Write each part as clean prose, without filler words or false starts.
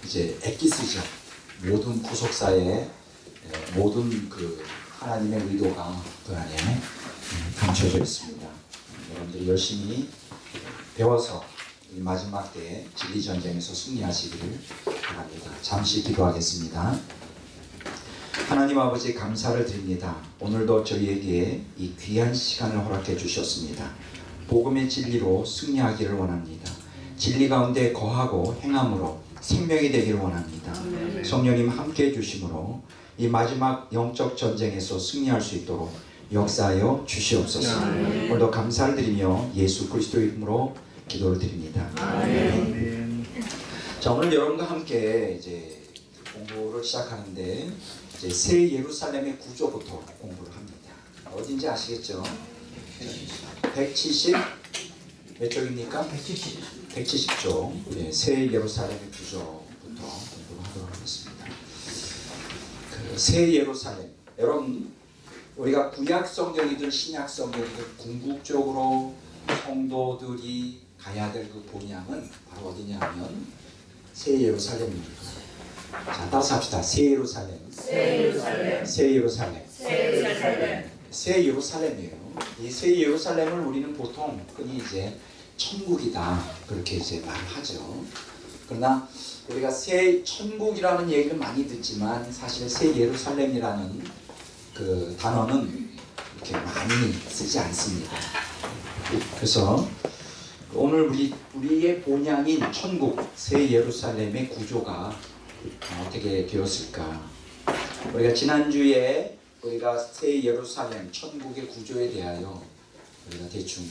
이제 엑기스죠. 모든 구속사의 모든 그 하나님의 의도가 그 안에 감춰져 있습니다. 여러분들 열심히 배워서 이 마지막 때 진리 전쟁에서 승리하시기를 바랍니다. 잠시 기도하겠습니다. 하나님 아버지 감사를 드립니다. 오늘도 저희에게 이 귀한 시간을 허락해 주셨습니다. 복음의 진리로 승리하기를 원합니다. 진리 가운데 거하고 행함으로 생명이 되기를 원합니다. 성령님 함께해 주심으로 이 마지막 영적 전쟁에서 승리할 수 있도록 역사하여 주시옵소서. 오늘도 감사를 드리며 예수 그리스도의 이름으로 기도를 드립니다. 자, 오늘 여러분과 함께 이제 공부를 시작하는데 이제 새 예루살렘의 구조부터 공부를 합니다. 어딘지 아시겠죠? 170 몇 쪽입니까? 170쪽. 네, 새 예루살렘의 구조부터 공부를 하도록 하겠습니다. 그 새 예루살렘, 여러분 우리가 구약 성경이든 신약 성경이든 궁극적으로 성도들이 가야 될 그 본향은 바로 어디냐면 새 예루살렘입니다. 자, 따라서 합시다. 새 예루살렘. 새 예루살렘. 새 예루살렘. 새 예루살렘. 새 예루살렘이에요. 이 새 예루살렘을 우리는 보통 흔히 이제 천국이다 그렇게 이제 말하죠. 그러나 우리가 새 천국이라는 얘기를 많이 듣지만 사실 새 예루살렘이라는 그 단어는 이렇게 많이 쓰지 않습니다. 그래서 오늘 우리의 본향인 천국 새 예루살렘의 구조가 어떻게 되었을까? 우리가 지난주에 우리가 새 예루살렘 천국의 구조에 대하여 우리가 대충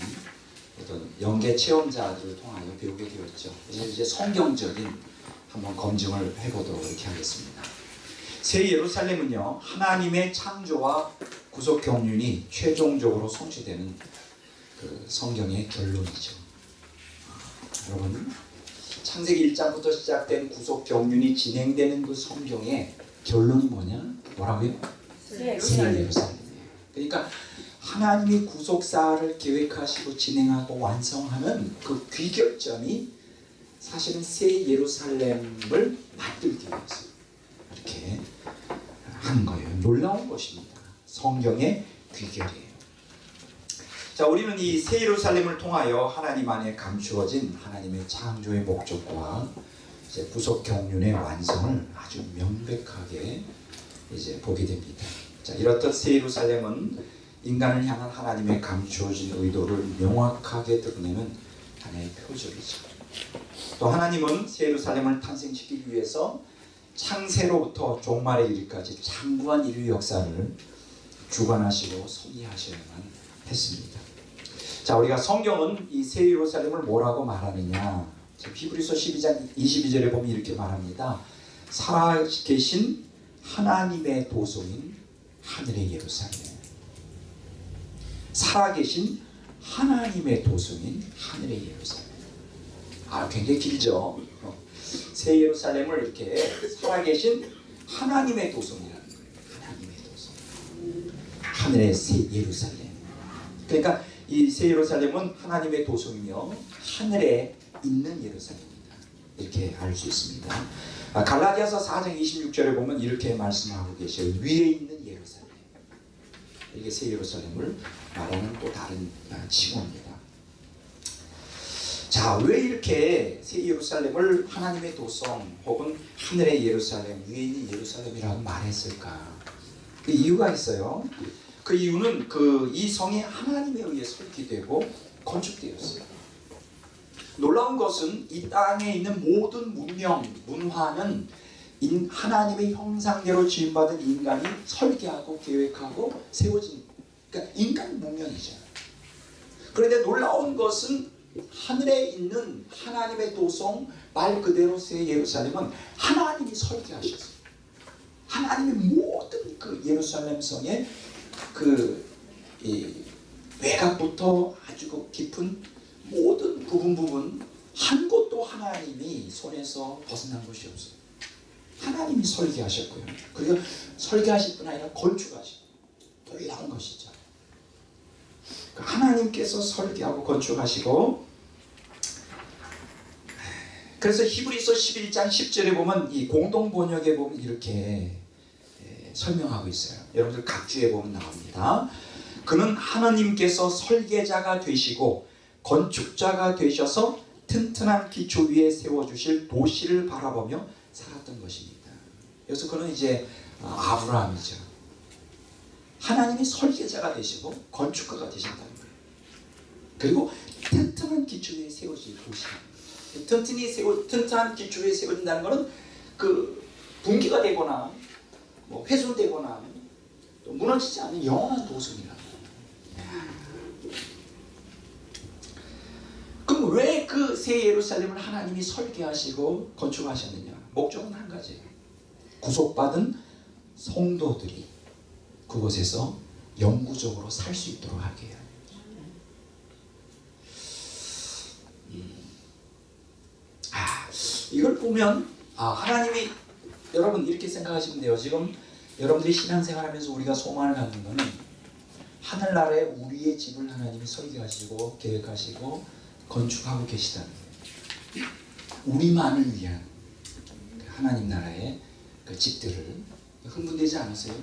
어떤 연계 체험자들을 통하여 배우게 되었죠. 이제 성경적인 한번 검증을 해보도록 이렇게 하겠습니다. 새 예루살렘은요, 하나님의 창조와 구속 경륜이 최종적으로 성취되는 그 성경의 결론이죠. 여러분, 창세기 1장부터 시작된 구속 경륜이 진행되는 그 성경의 결론이 뭐라고요? 새 예루살렘이에요. 그러니까 하나님이 구속사를 계획하시고 진행하고 완성하는 그 귀결점이 사실은 새 예루살렘을 만들기 위해서 이렇게 하는 거예요. 놀라운 것입니다. 성경의 귀결이에요. 자, 우리는 이 새 예루살렘을 통하여 하나님 안에 감추어진 하나님의 창조의 목적과 이제 구속 경륜의 완성을 아주 명백하게 이제 보게 됩니다. 자, 이렇듯 새 예루살렘은 인간을 향한 하나님의 감추어진 의도를 명확하게 드러내는 하나의 표적이죠. 또 하나님은 새 예루살렘을 탄생시키기 위해서 창세로부터 종말의 일까지 장구한 인류 역사를 주관하시고 섭리하셔야만 했습니다. 자, 우리가 성경은 이 새 예루살렘을 뭐라고 말하느냐? 히브리서 12장 22절에 보면 이렇게 말합니다. 살아계신 하나님의 도성인 하늘의 예루살렘. 살아계신 하나님의 도성인 하늘의 예루살렘. 굉장히 길죠. 새 예루살렘을 이렇게 살아계신 하나님의 도성이라는 거예요. 하나님의 도성. 하늘의 새 예루살렘. 그러니까 이 새 예루살렘은 하나님의 도성이며 하늘에 있는 예루살렘이다. 이렇게 알 수 있습니다. 갈라디아서 4장 26절에 보면 이렇게 말씀하고 계셔요. 위에 있는 예루살렘. 이게 새 예루살렘을 말하는 또 다른 칭호입니다. 자, 왜 이렇게 새 예루살렘을 하나님의 도성 혹은 하늘의 예루살렘, 위에 있는 예루살렘이라고 말했을까? 그 이유가 있어요. 그 이유는 이 성이 하나님에 의해 설계되고 건축되었어요. 놀라운 것은 이 땅에 있는 모든 문명, 문화는 하나님의 형상대로 지음받은 인간이 설계하고 계획하고 세워진, 그러니까 인간 문명이잖아요. 그런데 놀라운 것은 하늘에 있는 하나님의 도성, 말 그대로 새 예루살렘은 하나님이 설계하셨어요. 하나님의 모든 그 예루살렘 성의 이 외곽부터 아주 깊은 모든 부분 한 곳도 하나님이 손에서 벗어난 것이 없어요. 하나님이 설계하셨고요. 그리고 설계하실 뿐 아니라 건축하시고 놀라운 것이죠. 하나님께서 설계하고 건축하시고 그래서 히브리서 11장 10절에 보면 이 공동 번역에 보면 이렇게 설명하고 있어요. 여러분들 각주에 보면 나옵니다. 그는 하나님께서 설계자가 되시고 건축자가 되셔서 튼튼한 기초 위에 세워주실 도시를 바라보며 살았던 것입니다. 그래서 그는 이제 아브라함이죠. 하나님이 설계자가 되시고 건축가가 되신다는 거예요. 그리고 튼튼한 기초 위에 세워질 도시. 튼튼한 기초 위에 세워진다는 것은 그 붕괴가 되거나 뭐 훼손되거나 또 무너지지 않는 영원한 도성이라. 그럼 왜 그 새 예루살렘을 하나님이 설계하시고 건축하셨느냐? 목적은 한 가지예요. 구속받은 성도들이 그곳에서 영구적으로 살 수 있도록 하게 해요. 이걸 보면 하나님이 여러분 이렇게 생각하시면 돼요. 지금 여러분들이 신앙생활하면서 우리가 소망을 갖는 것은 하늘나라에 우리의 집을 하나님이 설계하시고 계획하시고 건축하고 계시다는 거예요. 우리만을 위한 하나님 나라의 그 집들을 흥분되지 않으세요?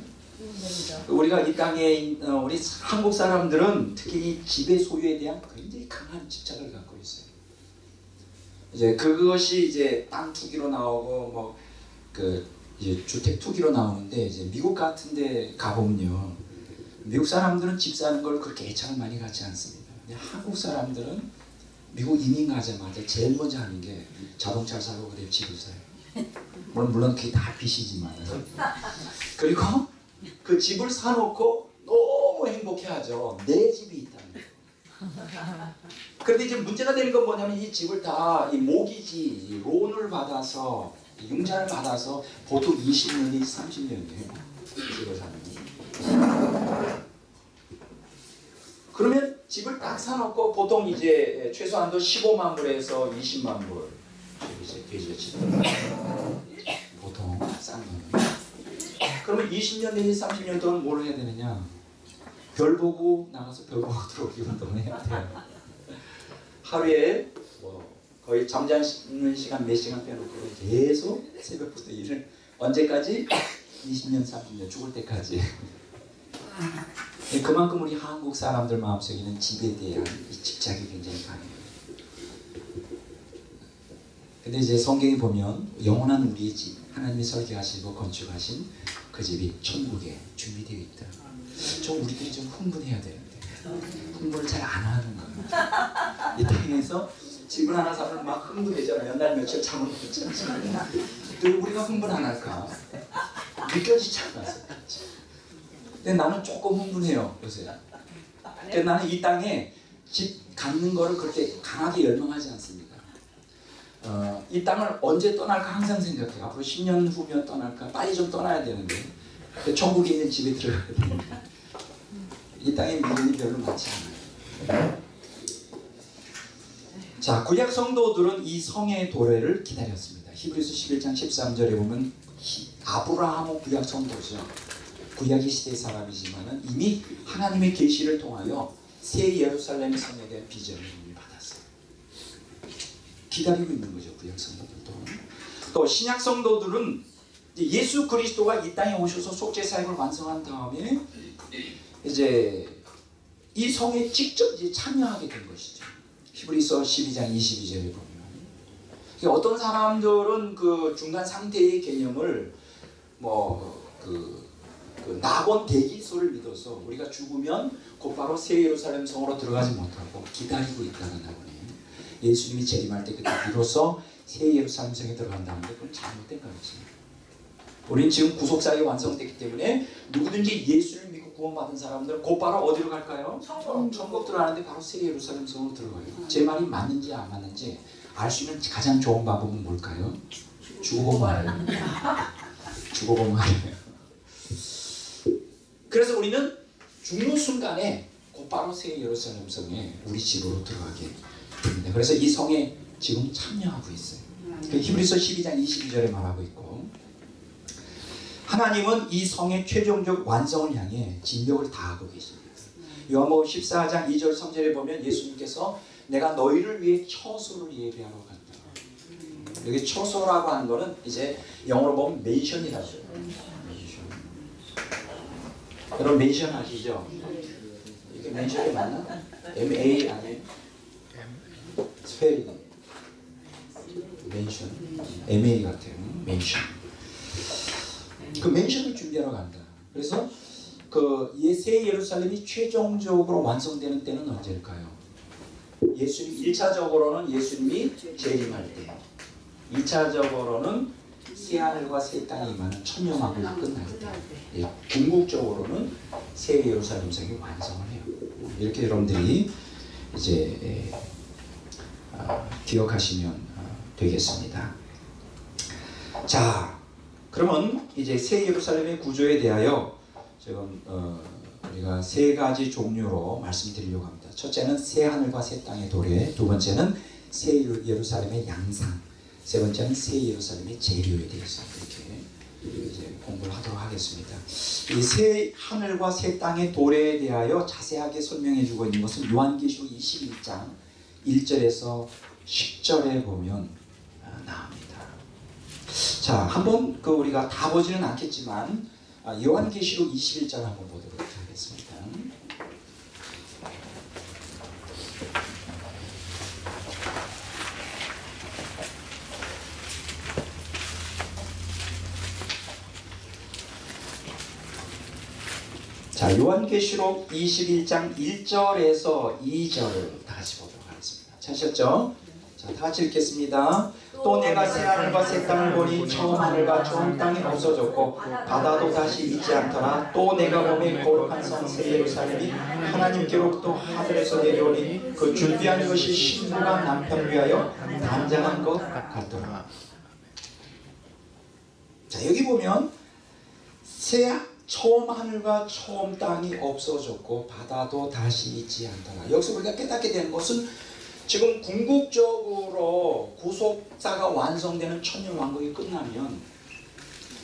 우리가 이 땅에 우리 한국 사람들은 특히 이 집의 소유에 대한 굉장히 강한 집착을 갖고 있어요. 이제 그것이 이제 땅 투기로 나오고 뭐 그 이제 주택 투기로 나오는데 이제 미국 같은데 가보면요, 미국 사람들은 집 사는 걸 그렇게 애착을 많이 갖지 않습니다. 근데 한국 사람들은 미국 이민 가자마자 제일 먼저 하는 게 자동차를 사고 그다음에 집을 사요. 물론 그게 다 빚이지만 그리고 그 집을 사놓고 너무 행복해하죠. 내 집이 있다는 거예요. 그런데 이제 문제가 되는 건 뭐냐면 이 집을 다 이 모기지 론을 받아서 융자를 받아서 보통 20년이 30년이에요. 집을 사는. 그러면 집을 딱 사놓고 보통 이제 최소한도 15만 불에서 20만 불 이제 되죠. 보통 싼 거는. 그러면 20년 내지 30년 동안 뭘 해야 되느냐? 별 보고 나가서 별 보고 들어오기 운동을 해야 돼요. 하루에 뭐 거의 잠자는 시간 몇 시간 빼놓고 계속 새벽부터 일을 언제까지? 20년 30년 죽을 때까지. 그만큼 우리 한국 사람들 마음속에는 집에 대한 이 집착이 굉장히 강해요. 근데 이제 성경에 보면 영원한 우리의 집, 하나님이 설계하시고 건축하신 그 집이 천국에 준비되어 있다. 좀 우리들이 좀 흥분해야 되는데 흥분을 잘 안 하는 거예요. 이 땅에서 집을 하나 사면 막 흥분되잖아요. 연날 며칠 잠을 못 자잖아요. 왜 우리가 흥분 안 할까? 느껴지지 않아서. 근데 나는 조금 흥분해요, 요새. 근데 나는 이 땅에 집 갖는 거를 그렇게 강하게 열망하지 않습니다. 이 땅을 언제 떠날까 항상 생각해요. 앞으로 10년 후면 떠날까? 빨리 좀 떠나야 되는데. 천국에 있는 집에 들어가야 되는데. 이 땅에 미련이 별로 많지 않아요. 자, 구약 성도들은 이 성의 도래를 기다렸습니다. 히브리서 11장 13절에 보면 아브라함은 구약 성도죠. 구약의 시대의 사람이지만 이미 하나님의 계시를 통하여 새 예루살렘 성에 대한 비전을 이미 받았어요. 기다리고 있는 거죠, 구약 성도들도. 또 신약 성도들은 예수 그리스도가 이 땅에 오셔서 속죄 사역을 완성한 다음에 이제 이 성에 직접 이제 참여하게 된 것이죠. 히브리서 12장 22절에 보면 어떤 사람들은 그 중간 상태의 개념을 그 낙원 대기소를 믿어서 우리가 죽으면 곧바로 새 예루살렘 성으로 들어가지 못하고 기다리고 있다는 거네요. 예수님이 재림할 때 그때 비로소 새 예루살렘 성에 들어간다는데 그건 잘못된 거죠. 우리는 지금 구속사역이 완성됐기 때문에 누구든지 예수를 믿고 구원받은 사람들은 곧바로 어디로 갈까요? 천국 들어가는데 바로 새 예루살렘 성으로 들어가요. 제 말이 맞는지 안 맞는지 알 수 있는 가장 좋은 방법은 뭘까요? 죽어보면 알아요. 죽어보면 알아요. 그래서 우리는 죽는 순간에 곧바로 새 예루살렘 성에 우리 집으로 들어가게 됩니다. 그래서 이 성에 지금 참여하고 있어요. 히브리서 12장 22절에 말하고 있고, 하나님은 이 성의 최종적 완성을 향해 진력을 다하고 계십니다. 요한복음 14장 2절 3절에 보면 예수님께서 내가 너희를 위해 처소를 예비하러 간다. 여기 초소라고 하는 거는 이제 영어로 보면 맨션이라고 해요. 여러분 맨션 아시죠? 이게 맨션이 맞나? M-A 아니에요? 스펠링 맨션 M-A 같아요. 맨션. 그 맨션을 준비하러 간다. 그래서 그 새 예루살렘이 최종적으로 완성되는 때는 언제일까요? 예수님 1차적으로는 예수님이 재림할 때, 2차적으로는 새 하늘과 새 땅이 임하는 천년왕국이 끝날 때, 예, 궁극적으로는 새 예루살렘 성이 완성을 해요. 이렇게 여러분들이 이제 기억하시면 되겠습니다. 자, 그러면 이제 새 예루살렘의 구조에 대하여 지금 우리가 세 가지 종류로 말씀드리려고 합니다. 첫째는 새 하늘과 새 땅의 도래, 두 번째는 새 예루살렘의 양상, 세 번째는 새 예루살렘의 재료에 대해서 이렇게 이제 공부를 하도록 하겠습니다. 이 새 하늘과 새 땅의 도래에 대하여 자세하게 설명해 주고 있는 것은 요한계시록 21장 1절에서 10절에 보면 나옵니다. 자, 한번 우리가 다 보지는 않겠지만 요한계시록 21장 한번 보도록 하겠습니다. 자, 요한계시록 21장 1절에서 2절 다시 보도록 하겠습니다. 찾으셨죠? 자, 다 같이 읽겠습니다. 또 내가 새 하늘과 새 땅을 보니 처음 하늘과 처음 땅이 없어졌고 바다도 다시 있지 않더라. 또 내가 보니 거룩한 성 새 예루살렘이 하나님께로부터 하늘에서 내려오니 그 준비한 것이 신부가 남편을 위하여 단장한 것 같더라. 자, 여기 보면 처음 하늘과 처음 땅이 없어졌고 바다도 다시 있지 않더라. 여기서 우리가 깨닫게 되는 것은 지금 궁극적으로 구속사가 완성되는 천년왕국이 끝나면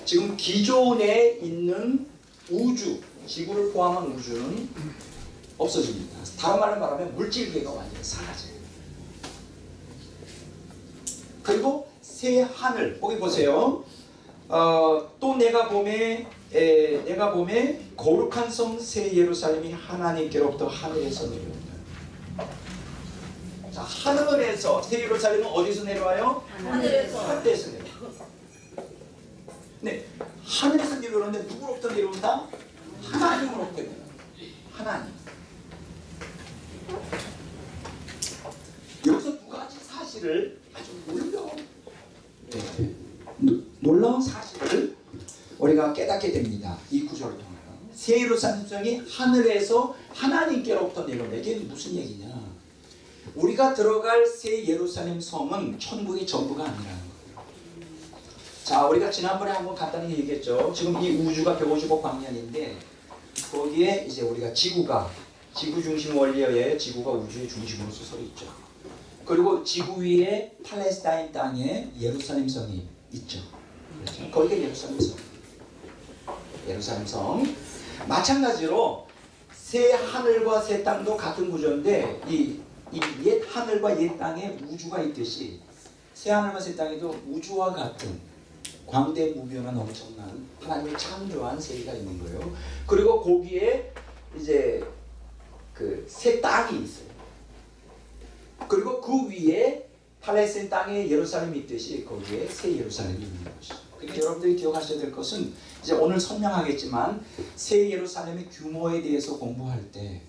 지금 기존에 있는 우주, 지구를 포함한 우주는 없어집니다. 다른 말로 말하면 물질계가 완전히 사라져요. 그리고 새 하늘, 거기 보세요. 또 내가 봄에 거룩한 성 새 예루살렘이 하나님께로부터 하늘에서 내려온다. 자, 하늘에서 새 예루살렘은 어디서 내려와요? 하늘에서 내려와요. 네, 하늘에서 내려오는데 누구로부터 내려온다? 하나님으로부터 내려온다. 하나님. 여기서 두 가지 사실을 아주 놀라운 사실을 우리가 깨닫게 됩니다. 이 구조를 통하여 새 예루살렘 성이 하늘에서 하나님께로부터 내려온다. 이게 무슨 얘기냐? 우리가 들어갈 새 예루살렘 성은 천국의 전부가 아니라는 거예요. 자, 우리가 지난번에 한번 간단히 얘기했죠. 지금 이 우주가 155억 광년인데 거기에 이제 우리가 지구 중심 원리에 의해 지구가 우주의 중심으로 서 있죠. 그리고 지구 위에 팔레스타인 땅에 예루살렘 성이 있죠. 그렇죠? 거기가 예루살렘 성. 예루살렘 성. 마찬가지로 새 하늘과 새 땅도 같은 구조인데 이 옛 하늘과 옛 땅에 우주가 있듯이 새 하늘과 새 땅에도 우주와 같은 광대무변한 엄청난 하나님의 창조한 세계가 있는 거예요. 그리고 거기에 이제 그 새 땅이 있어요. 그리고 그 위에 팔레스타인 땅에 예루살렘이 있듯이 거기에 새 예루살렘이 있는 것이죠. 그러니까 여러분들이 기억하셔야 될 것은 이제 오늘 설명하겠지만 새 예루살렘의 규모에 대해서 공부할 때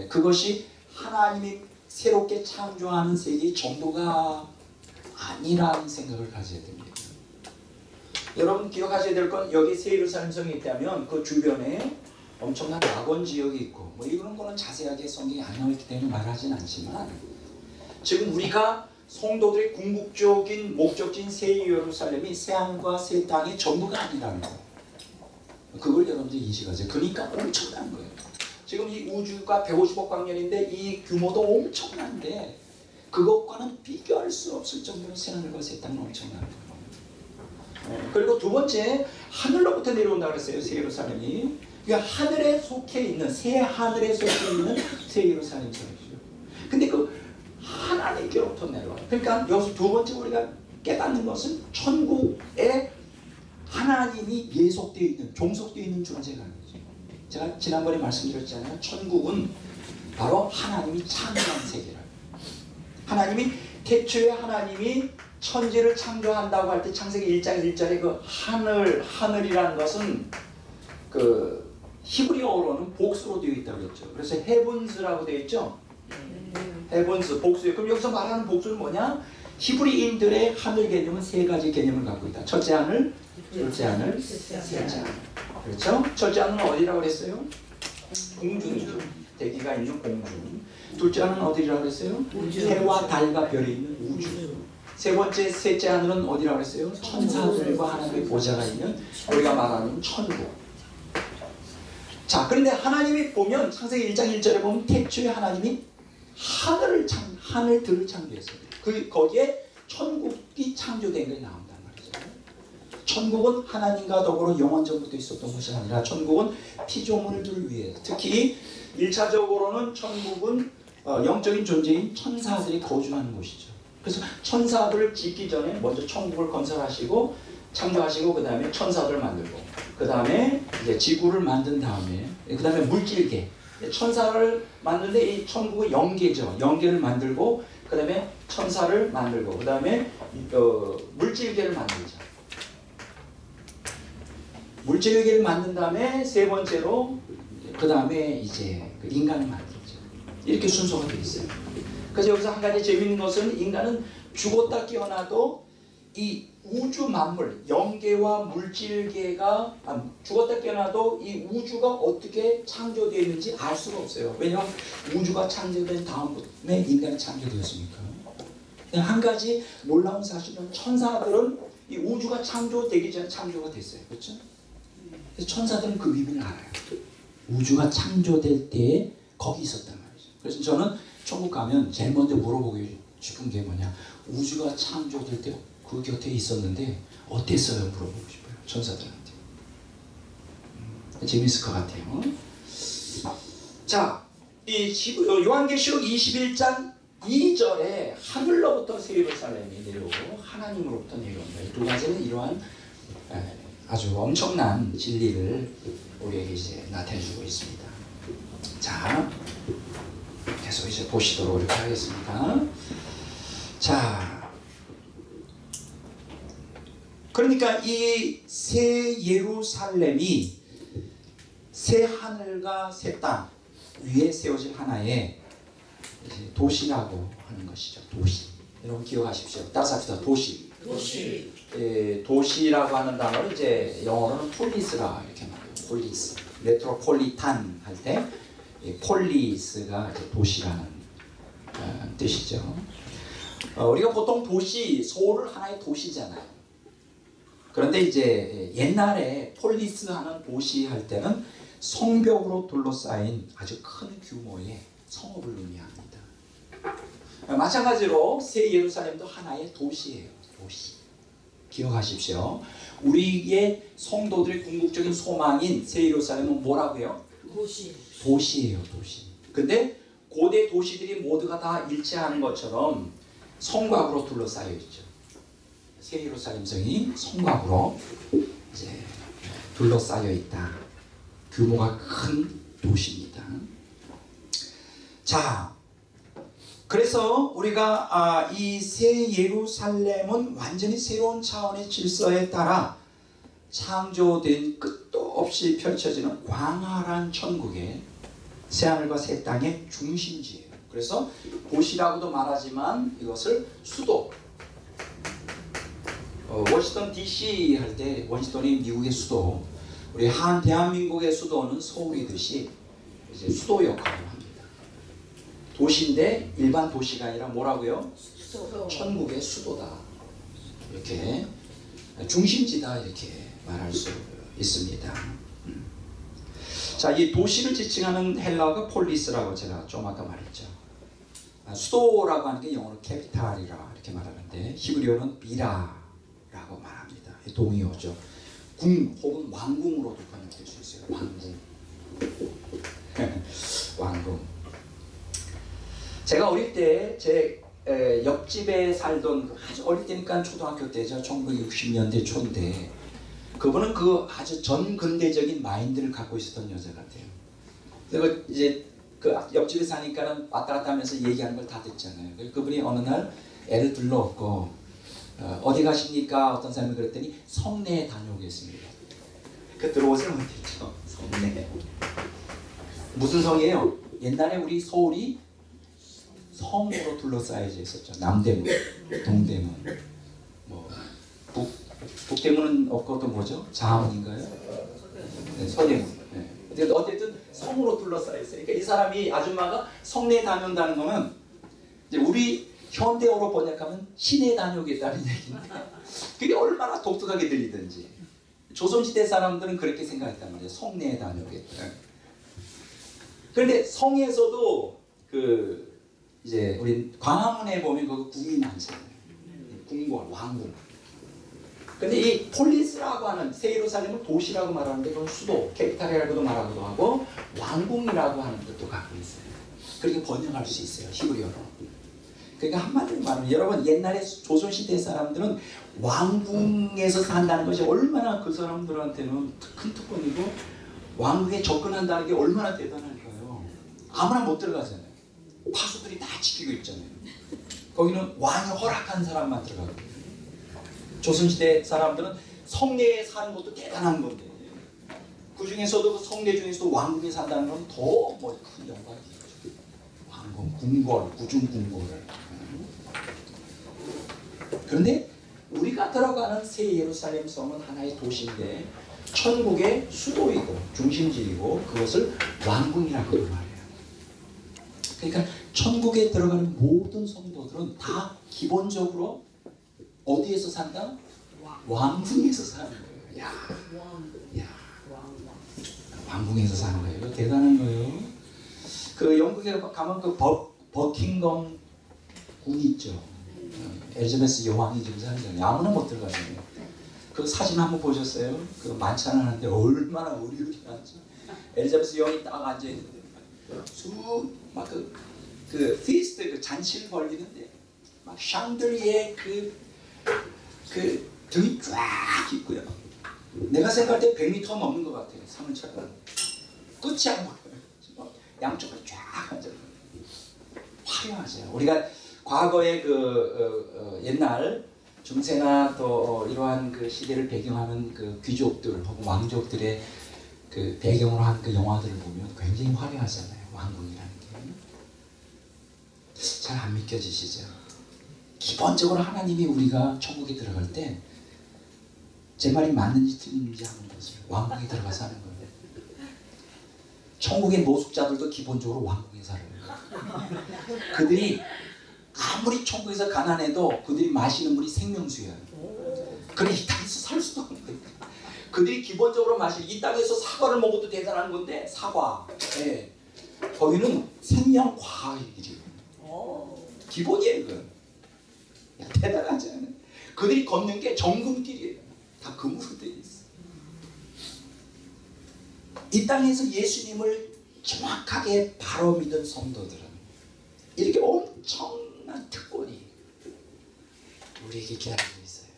그것이 하나님이 새롭게 창조하는 세계의 전부가 아니라는 생각을 가져야 됩니다. 여러분 기억하셔야 될 건 여기 새 예루살렘 성이 있다면 그 주변에 엄청난 낙원 지역이 있고 뭐 이런 거는 자세하게 성경이 안 나오기 때문에 말하지는 않지만 지금 우리가 성도들의 궁극적인 목적지인 새 예루살렘이 새 하늘과 새 땅의 전부가 아니라는 거예요. 그걸 여러분들이 인식하세요. 그러니까 엄청난 거예요. 지금 이 우주가 150억 광년인데 이 규모도 엄청난데 그것과는 비교할 수 없을 정도로 새 하늘과 새 땅은 엄청난 거예요. 그리고 두 번째, 하늘로부터 내려온다고 그랬어요. 새 예루살렘이. 그러니까 하늘에 속해 있는, 새 하늘에 속해 있는 새 예루살렘 성이죠. 근데 그 하나님께로부터 내려와요. 그러니까 여기서 두 번째 우리가 깨닫는 것은 천국에 하나님이 예속되어 있는, 종속되어 있는 존재가 아니죠. 제가 지난번에 말씀드렸잖아요. 천국은 바로 하나님이 창조한 세계라. 하나님이 태초에 하나님이 천지를 창조한다고 할 때 창세기 1장 1절에 그 하늘이라는 것은 그 히브리어로는 복수로 되어 있다고 그랬죠. 그래서 헤븐스라고 되어 있죠. 헤븐스, 복수예요. 그럼 여기서 말하는 복수는 뭐냐? 히브리인들의 하늘 개념은 세 가지 개념을 갖고 있다. 첫째 하늘, 둘째 하늘, 셋째 하늘. 그렇죠? 첫째 하늘은 어디라고 그랬어요? 공중이죠. 대기가 있는 공중. 둘째 하늘은 어디라고 그랬어요? 해와 달과 별이 있는 우주. 세 번째, 셋째 하늘은 어디라고 그랬어요? 천사들과 하나님의 보좌가 있는 우리가 말하는 천국. 자, 그런데 하나님이 보면 창세기 1장 1절에 보면 태초에 하나님이 하늘들을 창조했어요. 거기에 천국이 창조된 게 나온단 말이죠. 천국은 하나님과 더불어 영원전부터 있었던 것이 아니라 천국은 피조물들 위해, 특히 1차적으로는 천국은 영적인 존재인 천사들이 거주하는 곳이죠. 그래서 천사들을 짓기 전에 먼저 천국을 건설하시고 창조하시고 그 다음에 천사들을 만들고 그 다음에 이제 지구를 만든 다음에 그 다음에 물질계, 천사를 만드는데 이 천국의 영계죠. 영계를 만들고 그 다음에 천사를 만들고 그 다음에 물질계를 만들죠. 물질계를 만든 다음에 세 번째로 그 다음에 이제 그 인간을 만들죠. 이렇게 순서가 되어 있어요. 그래서 여기서 한 가지 재미있는 것은 인간은 죽었다 깨어나도 이 우주 만물, 영계와 물질계가 죽었다 깨어나도 이 우주가 어떻게 창조되어 있는지 알 수가 없어요. 왜냐하면 우주가 창조된 다음에 인간이 창조되었으니까. 한 가지 놀라운 사실은 천사들은 이 우주가 창조되기 전에 창조가 됐어요. 그렇죠? 그래서 천사들은 그 비밀을 알아요. 우주가 창조될 때에 거기 있었단 말이죠. 그래서 저는 천국 가면 제일 먼저 물어보고 싶은 게 뭐냐, 우주가 창조될 때 그 곁에 있었는데 어땠어요? 물어보고 싶어요. 천사들한테. 재밌을 것 같아요. 자, 이 요한계시록 21장 2절에 하늘로부터 새 예루살렘이 내려오고 하나님으로부터 내려온다. 이 두 가지는 이러한 아주 엄청난 진리를 우리에게 이제 나타내주고 있습니다. 자, 계속 이제 보시도록 이렇게 하겠습니다. 자, 그러니까 이 새 예루살렘이 새 하늘과 새 땅 위에 세워진 하나의 도시라고 하는 것이죠. 도시. 여러분 기억하십시오. 따라서 합시다. 도시. 도시라고 하는 단어를 이제 영어로는 폴리스라 이렇게 말해요. 폴리스. 메트로폴리탄 할 때 폴리스가 도시라는 뜻이죠. 우리가 보통 도시, 서울을 하나의 도시잖아요. 그런데 이제 옛날에 폴리스 하는 도시 할 때는 성벽으로 둘러싸인 아주 큰 규모의 성읍을 의미합니다. 마찬가지로 새 예루살렘도 하나의 도시예요. 도시. 기억하십시오. 우리의 성도들의 궁극적인 소망인 새 예루살렘은 뭐라고요? 도시예요. 도시. 근데 고대 도시들이 모두가 다 일치하는 것처럼 성곽으로 둘러싸여 있죠. 새 예루살렘 성이 성곽으로 이제 둘러싸여 있다. 규모가 큰 도시입니다. 자, 그래서 우리가 이 새 예루살렘은 완전히 새로운 차원의 질서에 따라 창조된 끝도 없이 펼쳐지는 광활한 천국의 새하늘과 새 땅의 중심지예요. 그래서 도시라고도 말하지만 이것을 수도, 워싱턴 DC 할 때 워싱턴이 미국의 수도, 우리 대한민국의 수도는 서울이듯이 이제 수도 역할을 합니다. 도시인데 일반 도시가 아니라 뭐라고요? 수도. 천국의 수도다. 이렇게 중심지다 이렇게 말할 수 있습니다. 자, 이 도시를 지칭하는 헬라어가 폴리스라고 제가 좀 아까 말했죠. 수도라고 하는 게 영어로 캐피탈이라 이렇게 말하는데 히브리어는 비라라고 말합니다. 동의어죠. 궁 혹은 왕궁으로도 번역될 수 있어요. 왕궁. 왕궁. 제가 어릴 때 제 옆집에 살던 아주 어릴 때니까 초등학교 때죠. 1960년대 초인데 그분은 그 아주 전근대적인 마인드를 갖고 있었던 여자 같아요. 그리고 이제 그 옆집에 사니까는 왔다 갔다 하면서 얘기하는 걸 다 듣잖아요. 그분이 어느 날 애를 둘러엎고 어디 가십니까? 어떤 사람이 그랬더니 성내에 다녀오겠습니다. 그 들어오질 못했죠. 성내. 무슨 성이에요? 옛날에 우리 서울이 성으로 둘러싸여져 있었죠. 남대문, 동대문, 뭐 북대문은 없고 또 뭐죠? 자문인가요? 네, 서대문. 네. 어쨌든 성으로 둘러싸여 있어요. 그러니까 이 사람이 아줌마가 성내에 다녀온다는 거는 이제 우리 현대어로 번역하면 시내에 다녀오겠다는 얘기인데 그게 얼마나 독특하게 들리든지 조선시대 사람들은 그렇게 생각했단 말이에요. 성내에 다녀오겠다. 그런데 성에서도 그 이제 우리 광화문에 보면 거기 궁이 많잖아요. 궁궐, 왕궁. 근데 이 폴리스라고 하는 새 예루살렘을 도시라고 말하는데 그건 수도, 캐피탈이라고도 말하기도 하고 왕궁이라고 하는 뜻도 갖고 있어요. 그렇게 번역할 수 있어요. 히브리어로. 그러니까 한마디로 말하면 여러분 옛날에 조선시대 사람들은 왕궁에서 산다는 것이 얼마나 그 사람들한테는 큰 특권이고 왕궁에 접근한다는 게 얼마나 대단할까요? 아무나 못 들어가잖아요. 파수들이 다 지키고 있잖아요. 거기는 왕이 허락한 사람만 들어가거든요. 조선시대 사람들은 성내에 사는 것도 대단한 건데 그 중에서도 그 성내 중에서도 왕궁에 산다는 건 더 뭐 큰 영광이죠. 왕궁, 궁궐, 구중궁궐을. 그런데 우리가 들어가는 새 예루살렘 성은 하나의 도시인데 천국의 수도이고 중심지이고 그것을 왕궁이라고 말해요. 그러니까 천국에 들어가는 모든 성도들은 다 기본적으로 어디에서 산다? 왕궁에서 사는 거예요. 야, 왕궁에서 사는 거예요. 이거 대단한 거예요. 그 영국에 가면 그 버킹엄 궁이 있죠. 엘리자베스 여왕이 지금 사는 거 아무나 못 들어가잖아요. 그 사진 한번 보셨어요? 그 만찬을 하는데 얼마나 의리의리한지. 엘리자베스 여왕이 딱 앉아 있는데 막 그 피스트 그 잔치를 벌리는데 막 샹들리에 그 등이 쫙 있고요. 내가 생각할 때 100m 넘는 것 같아요. 사문처럼 끝이 안 보여요. 양쪽으로 쫙 앉아 있어요. 화려하죠. 우리가 과거의 옛날 중세나 또 이러한 그 시대를 배경하는 그 귀족들 혹은 왕족들의 그 배경으로 한 그 영화들을 보면 굉장히 화려하잖아요. 왕궁이라는 게. 잘 안 믿겨지시죠? 기본적으로 하나님이 우리가 천국에 들어갈 때 제 말이 맞는지 틀린지 한번 보세요. 왕궁에 들어가서 하는 거예요. 천국의 노숙자들도 기본적으로 왕궁에 살아요. 그들이 아무리 천국에서 가난해도 그들이 마시는 물이 생명수예요. 그래 이 땅에서 살 수도 없는 거예요. 그들이 기본적으로 이 땅에서 사과를 먹어도 대단한 건데 사과. 네. 거기는 생명 과일이에요. 기본이에요. 그건. 야, 대단하지 않아요? 그들이 걷는 게 정금길이에요. 다 금으로 되어 있어. 이 땅에서 예수님을 정확하게 바로 믿은 성도들은 이렇게 엄청난 특권이 우리에게 기다리고 있어요.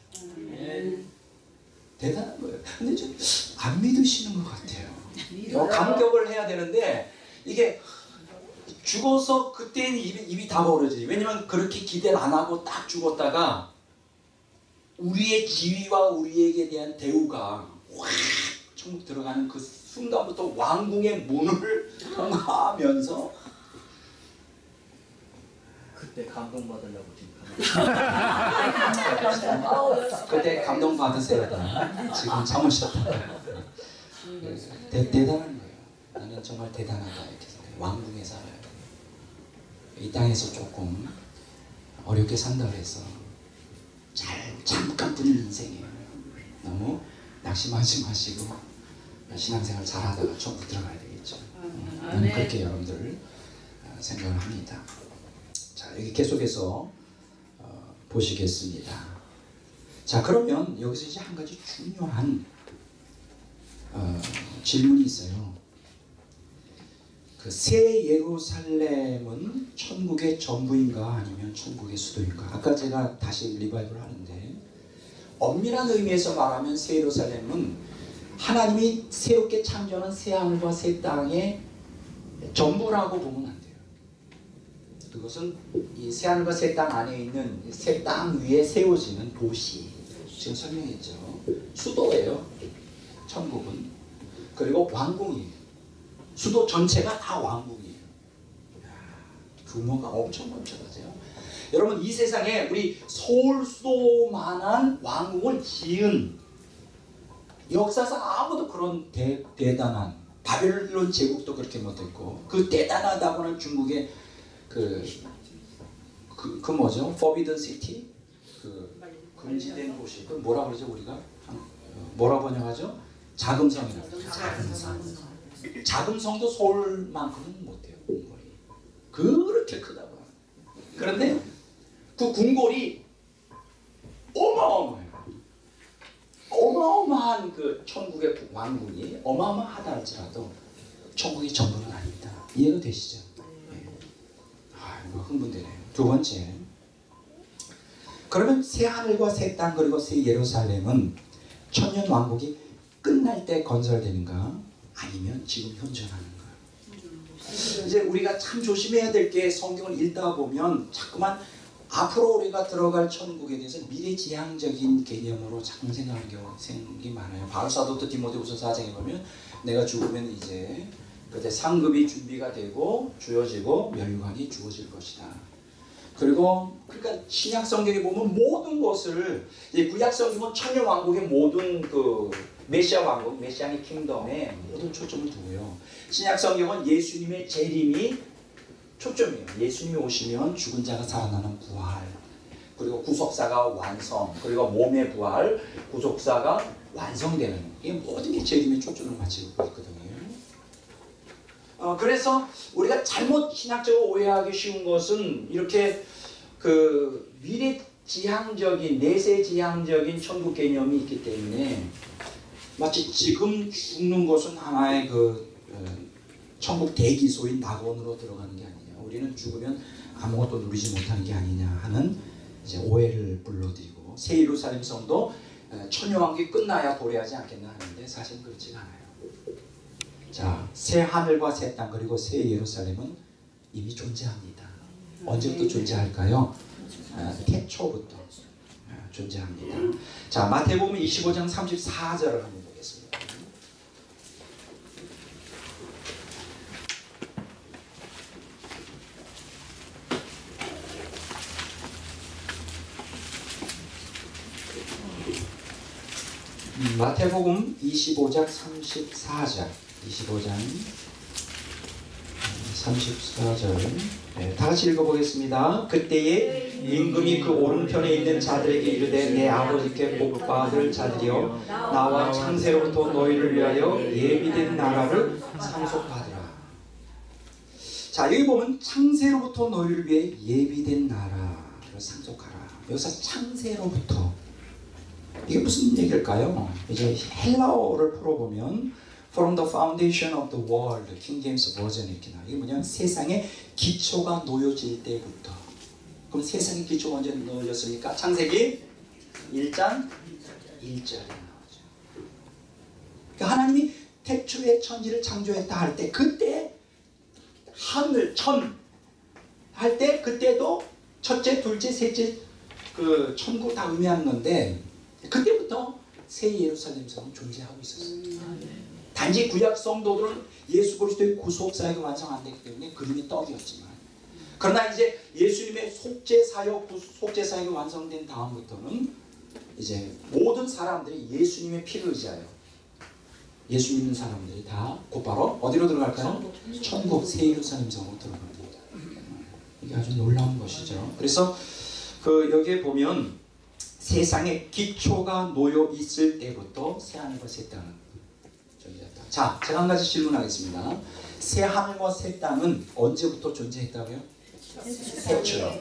대단한 거예요. 근데 좀 안 믿으시는 것 같아요. 감격을 해야 되는데 이게 죽어서 그때는 입이 다 벌어져요. 왜냐면 그렇게 기대를 안 하고 딱 죽었다가 우리의 지위와 우리에게 대한 대우가 확 천국 들어가는 그 순간부터 왕궁의 문을 통과하면서 그때 감동받으려고 지금 그때 감동받으세요. 지금 참으셨다. 대단한 거예요. 나는 정말 대단하다 이렇게 생각해요. 왕궁에 살아요. 이 땅에서 조금 어렵게 산다고 해서 잠깐뿐인 인생이에요. 너무 낙심하지 마시고 신앙생활 잘하다가 천국 들어가야 되겠죠. 저는 그렇게 여러분들 생각을 합니다. 자, 여기 계속해서 보시겠습니다. 자, 그러면 여기서 이제 한 가지 중요한 질문이 있어요. 그 새 예루살렘은 천국의 전부인가 아니면 천국의 수도인가? 아까 제가 다시 리바이벌 하는데 엄밀한 의미에서 말하면 새 예루살렘은 하나님이 새롭게 창조하는 새 하늘과 새 땅의 전부라고 보면 안 돼요. 그것은 이 새 하늘과 새 땅 안에 있는 새 땅 위에 세워지는 도시, 지금 설명했죠. 수도예요. 천국은. 그리고 왕궁이에요. 수도 전체가 다 왕궁이에요. 규모가 엄청 넘쳐나죠. 여러분, 이 세상에 우리 서울 수도만한 왕궁을 지은 역사상 아무도 그런 대단한, 바벨론 제국도 그렇게 못했고, 그 대단하다고는 중국의 그 뭐죠? Forbidden City? 그 금지된 도시. 그 뭐라 그러죠 우리가? 뭐라 번역하죠? 자금성이라고. 자금성. 자금성도 서울만큼은 못해요. 궁궐이. 그렇게 크다고. 그런데 그 궁궐이 어마어마해요. 어마어마한 그 천국의 왕궁이 어마어마하다 할지라도 천국의 전부는 아닙니다. 이해가 되시죠? 네. 이거 흥분되네요. 두 번째, 그러면 새 하늘과 새 땅 그리고 새 예루살렘은 천년 왕국이 끝날 때 건설되는가 아니면 지금 현존하는가? 이제 우리가 참 조심해야 될 게, 성경을 읽다 보면 자꾸만 앞으로 우리가 들어갈 천국에 대해서 미래지향적인 개념으로 자꾸 생각하는 경우가 많아요. 바울 사도도 디모데후서 4장에 보면 내가 죽으면 이제 그때 상급이 준비가 되고 주어지고 멸관이 주어질 것이다. 그리고 그러니까 신약 성경에 보면 모든 것을, 이제 구약 성경은 천년 왕국의 모든 그 메시아 왕국, 메시아닉 킹덤에 모든 초점을 두고요. 신약 성경은 예수님의 재림이 초점이에요. 예수님이 오시면 죽은 자가 살아나는 부활, 그리고 구속사가 완성, 그리고 몸의 부활, 구속사가 완성되는, 이게 모든 게 재림의 초점을 가지고 있거든요. 그래서 우리가 잘못 신학적으로 오해하기 쉬운 것은 이렇게 그 미래지향적인, 내세지향적인 천국 개념이 있기 때문에 마치 지금 죽는 것은 하나의 그 천국 대기소인 낙원으로 들어가는 게 아니냐, 우리는 죽으면 아무것도 누리지 못하는 게 아니냐 하는 이제 오해를 불러들이고, 새 예루살렘 성도 천년왕국이 끝나야 도래하지 않겠나 하는데 사실은 그렇지가 않아요. 자, 새 하늘과 새 땅 그리고 새 예루살렘은 이미 존재합니다. 언제부터 존재할까요? 태초부터 존재합니다. 자, 마태복음 25장 34절을 한번 보겠습니다. 마태복음 25장 34절, 25장 34절, 다 같이 읽어보겠습니다. 그때에 임금이 그 오른편에 있는 자들에게 이르되 내 아버지께 복받을 자들이여 나와 창세로부터 너희를 위하여 예비된 나라를 상속받으라. 자, 여기 보면 창세로부터 너희를 위해 예비된 나라를 상속하라. 여기서 창세로부터, 이게 무슨 얘기일까요? 이제 헬라어를 풀어보면 From the foundation of the world, 킹 제임스 버전 이렇게 나와요. 이게 뭐냐면 세상의 기초가 놓여질 때부터. 그럼 세상의 기초가 언제 놓여졌습니까? 창세기 1장 1절에 나오죠. 그러니까 하나님이 태초에 천지를 창조했다 할 때, 그때 하늘, 천 할 때, 그때도 첫째, 둘째, 셋째 그 천국 다 의미하는 건데, 그때부터 새 예루살렘 성은 존재하고 있었어요. 단지 구약 성도들은 예수 그리스도의 구속 사역이 완성 안 되기 때문에 그림이 떡이었지만, 그러나 이제 예수님의 속죄 사역, 속죄 사역이 완성된 다음부터는 이제 모든 사람들이 예수님의 피를 의지하여 예수 믿는 사람들이 다 곧바로 어디로 들어갈까요? 천국 새 예루살렘 성으로 들어갑니다. 이게 아주 놀라운 것이죠. 그래서 그 여기에 보면 세상에 기초가 놓여 있을 때부터 새 하늘과 새 땅은 존재했다. 자, 제가 한 가지 질문하겠습니다. 새 하늘과 새 땅은 언제부터 존재했다고요? 태초.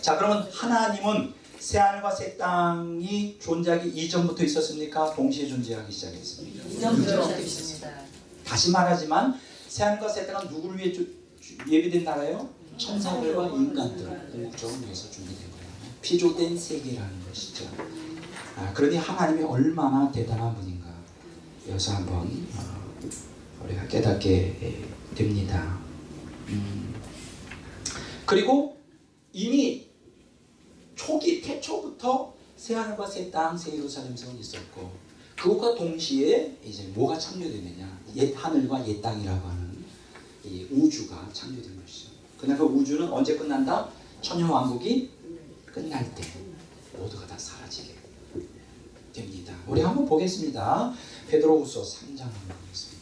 자, 그러면 하나님은 새 하늘과 새 땅이 존재하기 이전부터 있었습니까? 동시에 존재하기 시작했습니까? 이전부터 있습니다. 다시 말하지만 새하늘과 새 땅은 누구를 위해 예비된 나라예요? 천사들과 인간들을 궁극적으로 위해서 준비된 거예요. 피조된 세계라는 것이죠. 그러니 하나님이 얼마나 대단한 분인가 여기서 한번 우리가 깨닫게 됩니다. 그리고 이미 초기 태초부터 새하늘과 새 땅, 새 예루살렘 성은 있었고 그것과 동시에 이제 뭐가 창조되느냐? 옛 하늘과 옛 땅이라고 하는 이 우주가 창조된 것이죠. 그러나 그 우주는 언제 끝난다? 천년왕국이 끝날 때 모두가 다 사라지게 됩니다. 우리 한번 보겠습니다. 베드로후서 3장 한번 보겠습니다.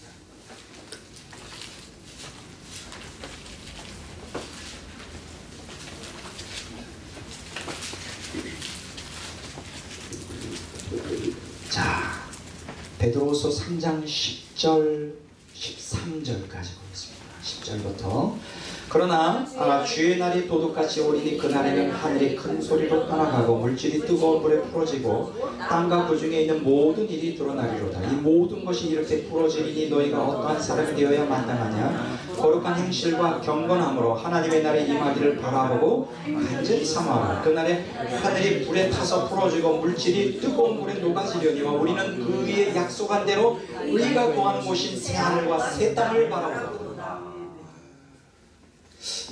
자, 베드로후서 3장 10절 13절까지 보겠습니다. 10절부터 그러나 주의 날이 도둑같이 오리니 그날에는 하늘이 큰 소리로 떠나가고 물질이 뜨거운 물에 풀어지고 땅과 그 중에 있는 모든 일이 드러나리로다. 이 모든 것이 이렇게 풀어지리니 너희가 어떠한 사람이 되어야 마땅하냐? 거룩한 행실과 경건함으로 하나님의 날에 임하기를 바라보고 간절히 사모하라. 그날에 하늘이 불에 타서 풀어지고 물질이 뜨거운 물에 녹아지려니와 우리는 그 위에 약속한 대로 우리가 구하는 곳인 새하늘과 새 땅을 바라보라.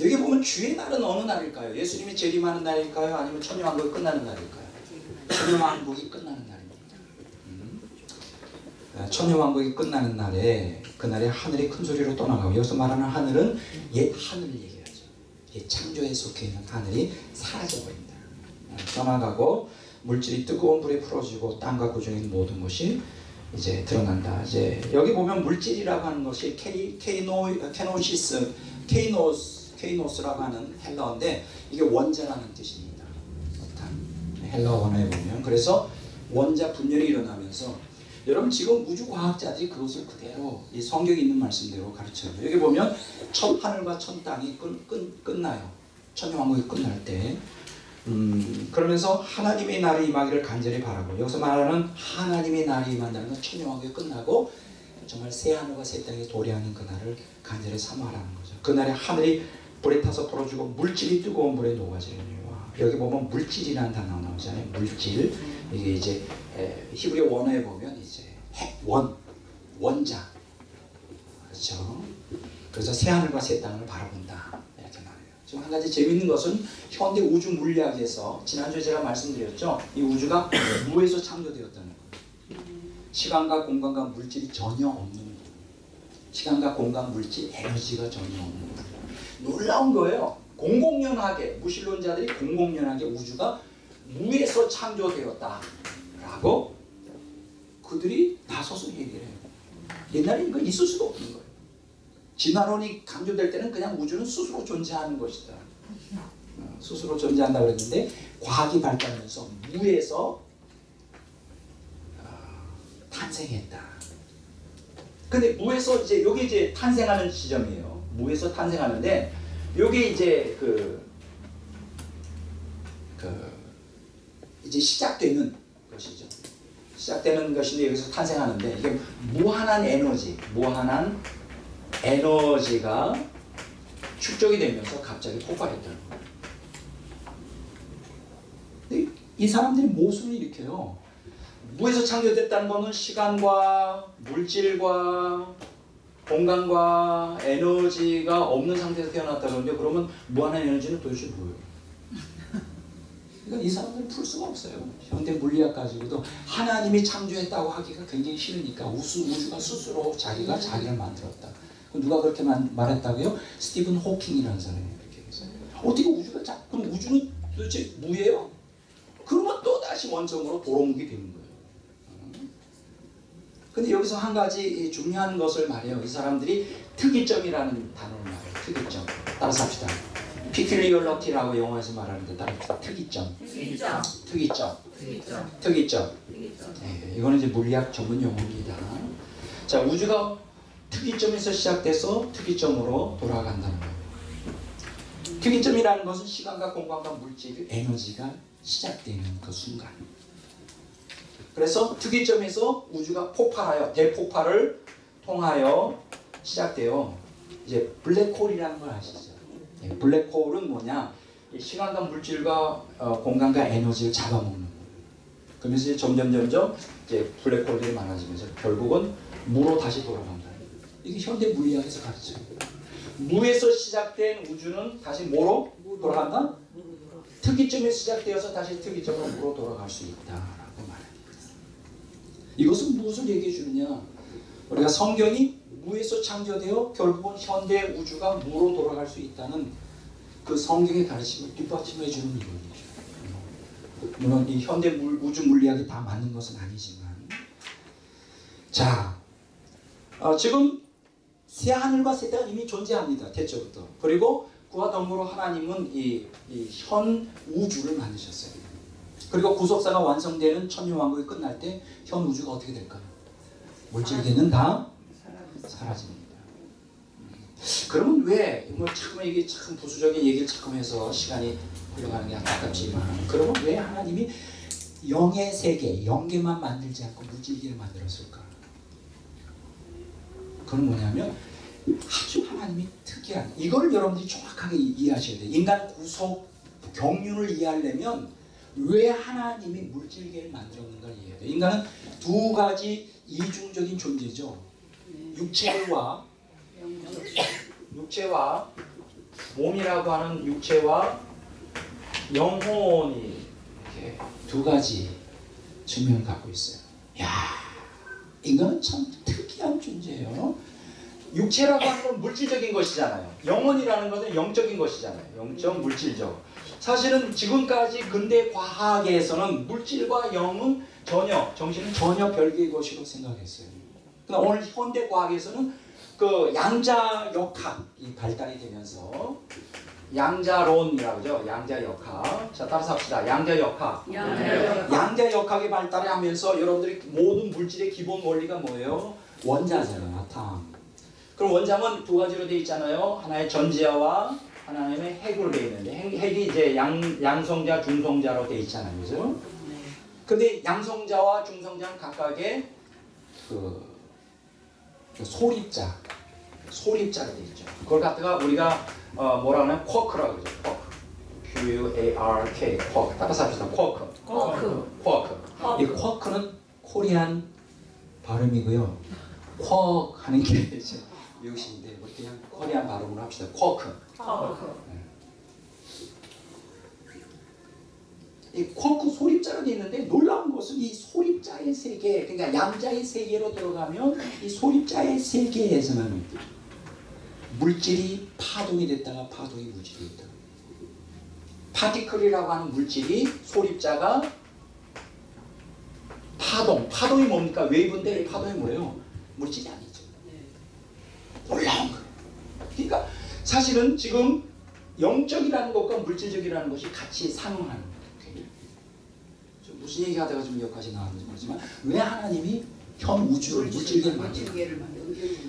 여기 보면 주의 날은 어느 날일까요? 예수님이 재림하는 날일까요? 아니면 천년왕국이 끝나는 날일까요? 천년왕국이 끝나는 날입니다. 천년왕국이 끝나는 날에 그날에 하늘이 큰 소리로 떠나가고 여기서 말하는 하늘은 옛 하늘을 얘기하죠. 옛 창조에 속해 있는 하늘이 사라져버립니다. 떠나가고 물질이 뜨거운 불에 풀어지고 땅과 그 중에 있는 모든 것이 이제 드러난다. 이제 여기 보면 물질이라고 하는 것이 케이노스라고 하는 헬라어인데 이게 원자라는 뜻입니다. 헬라어 원어에 보면 그래서 원자 분열이 일어나면서 여러분 지금 우주과학자들이 그것을 그대로 이 성경에 있는 말씀대로 가르쳐요. 여기 보면 첫 하늘과 첫 땅이 끝나요. 천년왕국이 끝날 때 그러면서 하나님의 날이 임하기를 간절히 바라고 여기서 말하는 하나님의 날이 임한다는 건 천년왕국이 끝나고 정말 새 하늘과 새 땅이 도래하는 그날을 간절히 사모하라는 거죠. 그날에 하늘이 불에 타서 풀어지고 물질이 뜨거운 물에 녹아지려니와 여기 보면 물질이라는 단어 나오잖아요. 물질 이게 이제 히브리 원어에 보면 이제 원자 그렇죠. 그래서 새 하늘과 새 땅을 바라본다 이렇게 말해요. 지금 한 가지 재미있는 것은 현대 우주 물리학에서 지난주에 제가 말씀드렸죠. 이 우주가 무에서 창조되었다는 거예요. 시간과 공간과 물질이 전혀 없는 거예요. 시간과 공간, 물질, 에너지가 전혀 없는 거예요. 놀라운 거예요. 공공연하게 무신론자들이 공공연하게 우주가 무에서 창조되었다라고 그들이 나서서 얘기를 해요. 옛날에 이거 있을 수도 없는 거예요. 진화론이 강조될 때는 그냥 우주는 스스로 존재하는 것이다. 스스로 존재한다고 그랬는데 과학이 발달하면서 무에서 탄생했다. 근데 무에서 이제 여기 이제 탄생하는 지점이에요. 무에서 탄생하는데 여기 이제 이제 시작되는 것이죠. 시작되는 것인데 여기서 탄생하는데 이게 무한한 에너지가 축적이 되면서 갑자기 폭발했다는 거예요. 근데 이 사람들이 모순을 일으켜요. 무에서 창조됐다는 것은 시간과 물질과 공간과 에너지가 없는 상태에서 태어났다는데 그러면 무한한 에너지는 도대체 뭐예요? 그러니까 이 사람들은 풀 수가 없어요. 현대 물리학 가지고도 하나님이 창조했다고 하기가 굉장히 싫으니까 우주가 스스로 자기가 자기를 만들었다. 누가 그렇게 말했다고요? 스티븐 호킹이라는 사람이 그렇게 했어요. 어떻게 우주가 그럼 우주는 도대체 무예요? 그러면 또 다시 원점으로 돌아오게 되는 거예요. 근데 여기서 한 가지 중요한 것을 말해요. 이 사람들이 특이점이라는 단어를 말해요. 특이점. 따라서 합시다. peculiarity라고 영어에서 말하는데 따라서 특이점. 특이점. 네, 이거는 이제 물리학 전문 용어입니다. 자, 우주가 특이점에서 시작돼서 특이점으로 돌아간다는 거예요. 특이점이라는 것은 시간과 공간과 물질, 에너지가 시작되는 그 순간. 그래서 특이점에서 우주가 폭발하여 대폭발을 통하여 시작돼요. 이제 블랙홀이라는 걸 아시죠? 예, 블랙홀은 뭐냐? 이 시간과 물질과 공간과 에너지를 잡아먹는 거예요. 그러면서 이제 점점 이제 블랙홀들이 많아지면서 결국은 무로 다시 돌아간다. 이게 현대 물리학에서 가르쳐요. 무에서 시작된 우주는 다시 뭐로 돌아간다? 특이점에서 시작되어서 다시 특이점으로 무로 돌아갈 수 있다라고 말합니다. 이것은 무엇을 얘기해 주느냐? 우리가 성경이 무에서 창조되어 결국은 현대 우주가 무로 돌아갈 수 있다는 그 성경의 가르침을 뒷받침해 주는 이론이죠. 물론 이 현대 우주 물리학이 다 맞는 것은 아니지만, 자, 지금 새 하늘과 새 땅은 이미 존재합니다. 태초부터. 그리고 그와 더불어 하나님은 이 현 우주를 만드셨어요. 그리고 구속사가 완성되는 천유왕국이 끝날 때 현 우주가 어떻게 될까요? 물질계는 다 사라집니다. 그러면 왜, 참 이게 참 부수적인 얘기를 자꾸 해서 시간이 흘러가는 게 안타깝지만, 그러면 왜 하나님이 영의 세계, 영계만 만들지 않고 물질계를 만들었을까? 그건 뭐냐면 아주 하나님이 특이한, 이거를 여러분들이 정확하게 이해하셔야 돼요. 인간 구속 경륜을 이해하려면 왜 하나님이 물질계를 만들었는가를 이해해야 돼요. 인간은 두 가지 이중적인 존재죠. 육체와 몸이라고 하는 육체와 영혼이 이렇게 두 가지 측면을 갖고 있어요. 야, 인간은 참 특이한 존재예요. 육체라고 하는 건 물질적인 것이잖아요. 영혼이라는 것은 영적인 것이잖아요. 영적, 물질적. 사실은 지금까지 근대 과학에서는 물질과 영은 정신은 전혀 별개의 것이라고 생각했어요. 그러나 오늘 현대 과학에서는 그 양자역학이 발달이 되면서, 양자론이라고 하죠. 양자역학. 자, 따라서 합시다. 양자역학. 양자역학이 발달을 하면서 여러분들이 모든 물질의 기본 원리가 뭐예요? 원자잖아요. 아탐. 그럼 원자는 두 가지로 되어 있잖아요. 하나의 전지하와 하나의 핵으로 되어 있는데, 핵이 이제 양성자, 중성자로 되어 있잖아요. 그죠? 근데 양성자와 중성자는 각각의 그 소립자로 되어 있죠. 그걸 갖다가 우리가 뭐라 하냐면 쿼크라고 그러죠. 쿼크. Q-A-R-K. 쿼크. 따라서 합시다. 쿼크. 이 쿼크는 코리안 발음이고요. 쿼크 하는 게 이제 미국식인데 우리 그냥 코리안 발음으로 합시다. 쿼크. 이 쿼크 소립자로 되어 있는데, 놀라운 것은 이 소립자의 세계, 그러니까 양자의 세계로 들어가면 이 소립자의 세계에서는 물질이 파동이 됐다가 파동이 무질이 됐다. 파티클이라고 하는 물질이 소립자가 파동이 뭡니까? 웨이브인데 파동이 뭐예요? 물질이 아니죠. 놀라운 거예요. 그러니까 사실은 지금 영적이라는 것과 물질적이라는 것이 같이 상응하는 거예요. 무슨 얘기하다가 좀 여기까지 나왔는지 모르지만, 왜 하나님이 현 우주를 물질계를 만들었어요?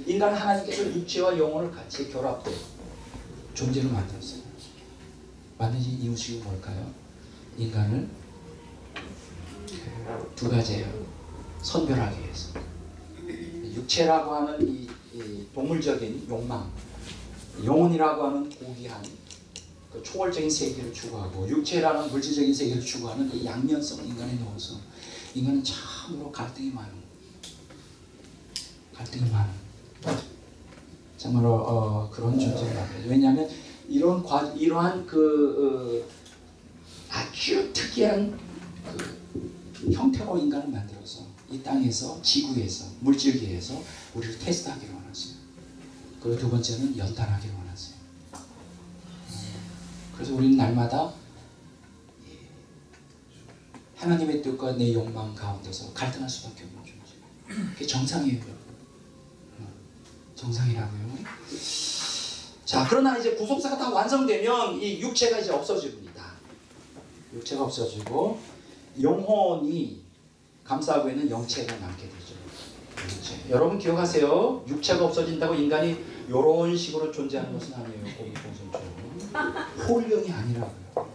인간은 하나님께서 육체와 영혼을 같이 결합된 존재로 만들었어요. 만드신 이유식이 뭘까요? 인간을 두 가지예요. 선별하기 위해서. 육체라고 하는 이 동물적인 욕망, 영혼이라고 하는 고귀한 그 초월적인 세계를 추구하고, 육체라는 물질적인 세계를 추구하는 이 양면성을 인간에 넣어서 인간은 참으로 갈등이 많은, 정말로 그런 존재를 말해요. 왜냐하면 이러한 아주 특이한 형태로 인간을 만들어서 이 땅에서, 지구에서, 물질계에서 우리를 테스트하기를 원하세요. 그리고 두 번째는 연단하기를 원하세요. 그래서 우리는 날마다 하나님의 뜻과 내 욕망 가운데서 갈등할 수밖에 없는 존재. 그게 정상이에요. 정상이라고요. 자, 그러나 이제 구속사가 다 완성되면 이 육체가 이제 없어집니다. 육체가 없어지고 영혼이 감싸고 있는 영체가 남게 되죠. 영체. 여러분 기억하세요. 육체가 없어진다고 인간이 이런 식으로 존재하는 것은 아니에요. 고기동선처럼. 홀령이 아니라고요.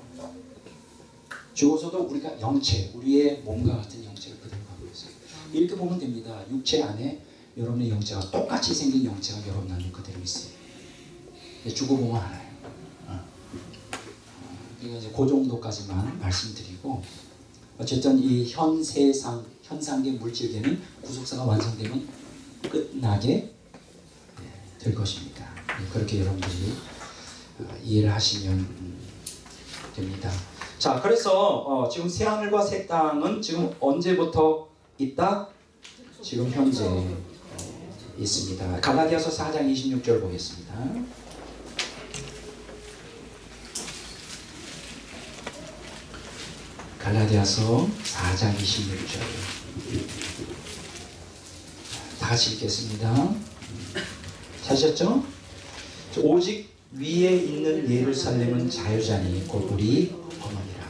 죽어서도 우리가 영체, 우리의 몸과 같은 영체를 그대로 갖고 있어요. 이렇게 보면 됩니다. 육체 안에 여러분의 영체가, 똑같이 생긴 영체가 여러분 안에 그대로 있어요. 주고 보면 알아요. 그러니까 이제 그 정도까지만 말씀드리고, 어쨌든 이 현상계 물질계는 구속사가 완성되면 끝나게 될 것입니다. 그렇게 여러분들이 이해를 하시면 됩니다. 자, 그래서 지금 새하늘과 새 땅은 지금 언제부터 있다? 지금 현재 있습니다. 갈라디아서 4장 26절 보겠습니다. 갈라디아서 4장 26절 다 같이 읽겠습니다. 찾으셨죠? 오직 위에 있는 예루살렘은 자유자니 곧 우리 어머니라.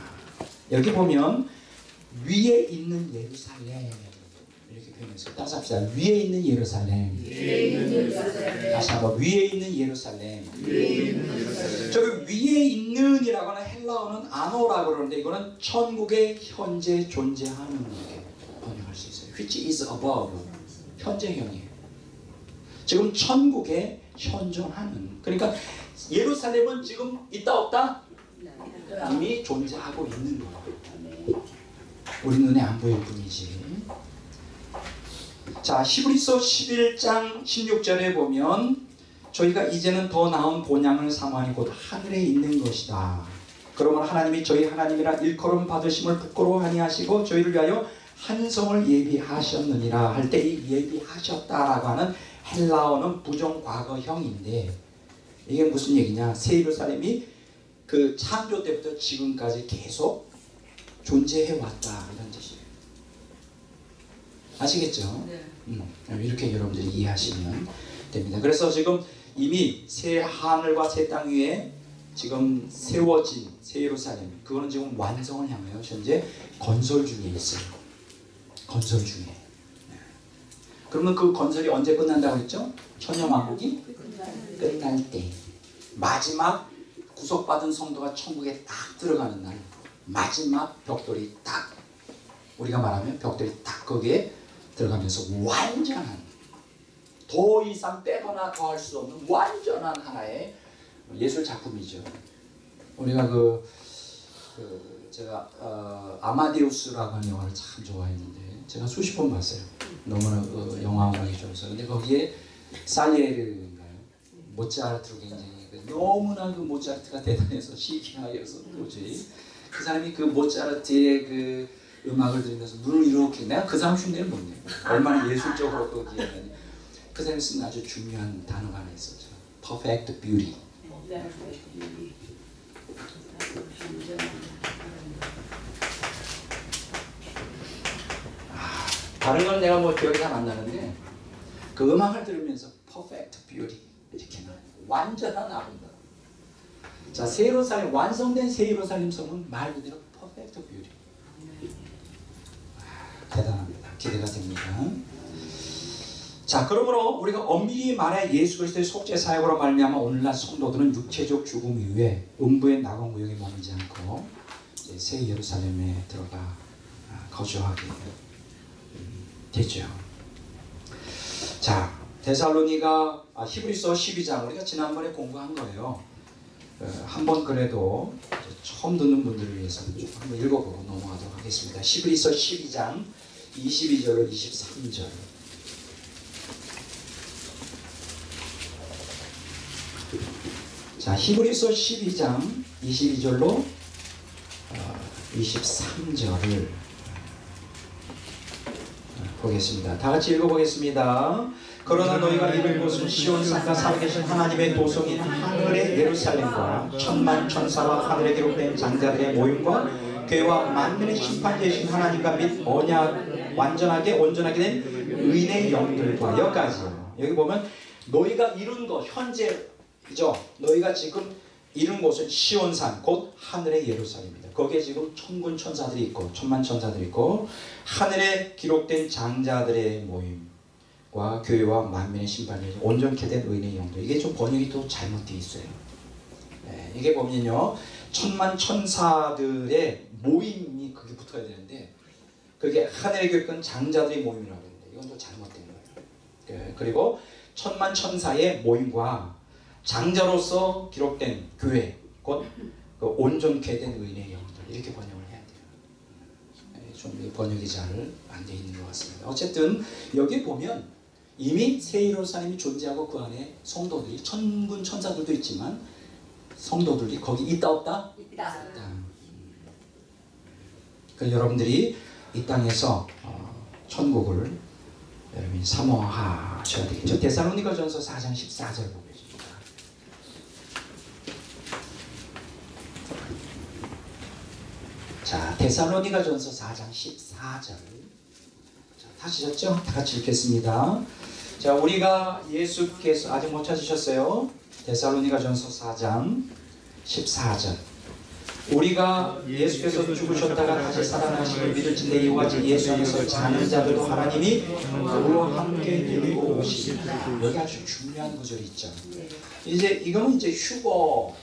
여기 보면 위에 있는 예루살렘 이렇게 표현했어요. 따라서 합시다. 위에 있는 예루살렘. 다시 한번 위에 있는 예루살렘. 저기 위에 있는이라고 하는 헬라어는 아노라고 그러는데 이거는 천국에 현재 존재하는 이렇게 번역할 수 있어요. which is above. 현재형이에요. 지금 천국에 현존하는. 그러니까 예루살렘은 지금 있다 없다? 이미 존재하고 있는 거예요. 우리 눈에 안 보일 뿐이지. 자, 히브리서 11장 16절에 보면 저희가 이제는 더 나은 본향을 사모하니 곧 하늘에 있는 것이다. 그러므로 하나님이 저희 하나님이라 일컬음 받으심을 부끄러워하니 하시고 저희를 위하여 한 성을 예비하셨느니라 할 때 이 예비하셨다라고 하는 헬라어는 부정과거형인데 이게 무슨 얘기냐? 새 예루살렘이 그 창조 때부터 지금까지 계속 존재해 왔다 이런 뜻이에요. 아시겠죠? 네. 이렇게 여러분들이 이해하시면 됩니다. 그래서 지금 이미 새 하늘과 새 땅 위에 지금 세워진 새 예루살렘, 그거는 지금 완성을 향하여 현재 건설 중에 있어요. 건설 중에. 그러면 그 건설이 언제 끝난다고 했죠? 천년왕국이 끝날 때, 마지막 구속받은 성도가 천국에 딱 들어가는 날, 마지막 벽돌이 딱, 우리가 말하면 벽돌이 딱 거기에 들어가면서 완전한, 더 이상 빼거나 더할 수 없는 완전한 하나의 예술 작품이죠. 우리가 제가 아마데우스라고 하는 영화를 참 좋아했는데 제가 수십 번 봤어요. 너무나 영화 음악이 좋아서. 근데 거기에 살리에르인가요? 모차르트로 굉장히 너무나 그 모차르트가 대단해서 시기하여서 도저히 그 사람이 그 모차르트의 그 음악을 들으면서 눈을 이렇게, 내가 그 사람 흉내를 못 내요. 얼마나 예술적으로 거기에 그 사람이 쓴 아주 중요한 단어가 하나 있었죠. Perfect beauty. 다른 건 내가 뭐 기억이 잘 안 나는데 그 음악을 들으면서 Perfect beauty 이렇게 나와요. 완전한 아름다움. 자, 새 예루살렘, 완성된 새 예루살렘 성은 말 그대로 Perfect beauty. 대단합니다. 기대가 됩니다. 자, 그러므로 우리가 엄밀히 말해 예수 그리스도의 속죄 사역으로 말미암아 오늘날 성도들은 육체적 죽음 이후에 음부의 낙원 구역에 머물지 않고 이제 새 예루살렘에 들어가 거주하게 되죠. 자, 히브리서 12장 우리가 지난번에 공부한 거예요. 한번 그래도 처음 듣는 분들을 위해서 좀 한번 읽어보고 넘어가도록 하겠습니다. 히브리서 12장 22절로 23절. 자, 히브리서 12장 22절로 23절을 보겠습니다. 다 같이 읽어보겠습니다. 그러나 너희가 이룰 곳은 시온산과 살아계신 하나님의 도성인 하늘의 예루살렘과 천만 천사와 하늘에 기록된 장자들의 모임과 교회와 만민의 심판자이신 하나님과 및 언약 완전하게 온전하게 된 의인의 영들과 여기까지요. 여기 보면 너희가 이룬 것 현재죠. 너희가 지금 이룬 곳은 시온산 곧 하늘의 예루살렘입니다. 거기에 지금 천군 천사들이 있고 천만 천사들이 있고 하늘에 기록된 장자들의 모임과 교회와 만민의 심판이 온전케 된 의인의 영들. 이게 좀 번역이 또 잘못되어 있어요. 네, 이게 보면요 천만 천사들의 모임이 거기 붙어야 되는데 그게 하늘에 기록된 장자들의 모임이라고 하는데 이건 또 잘못된 거예요. 네, 그리고 천만 천사의 모임과 장자로서 기록된 교회, 곧 그 온전케 된 의인의 영들, 이렇게 번역을 해야 돼요. 좀 번역이 잘 안 돼 있는 것 같습니다. 어쨌든 여기 보면 이미 새 예루살렘이 존재하고 그 안에 성도들이, 천군 천사들도 있지만 성도들이 거기 있다 없다? 있다. 그러니까 여러분들이 이 땅에서 천국을 여러분이 사모하셔야 되겠죠. 데살로니가전서 4장 14절 보겠습니다. 자, 데살로니가전서 4장 14절. 자, 다 찾으셨죠? 다 같이 읽겠습니다. 자, 우리가 예수께서 아직 못 찾으셨어요? 데살로니가전서 4장 14절. 우리가 예수께서 죽으셨다가 다시 살아나심을 믿을진대 이와 같이 예수 안에서 자는 자들도 하나님이 그와 함께 데리고 오시리라. 여기 아주 중요한 구절이 있죠. 이제 이거는 이제 휴거를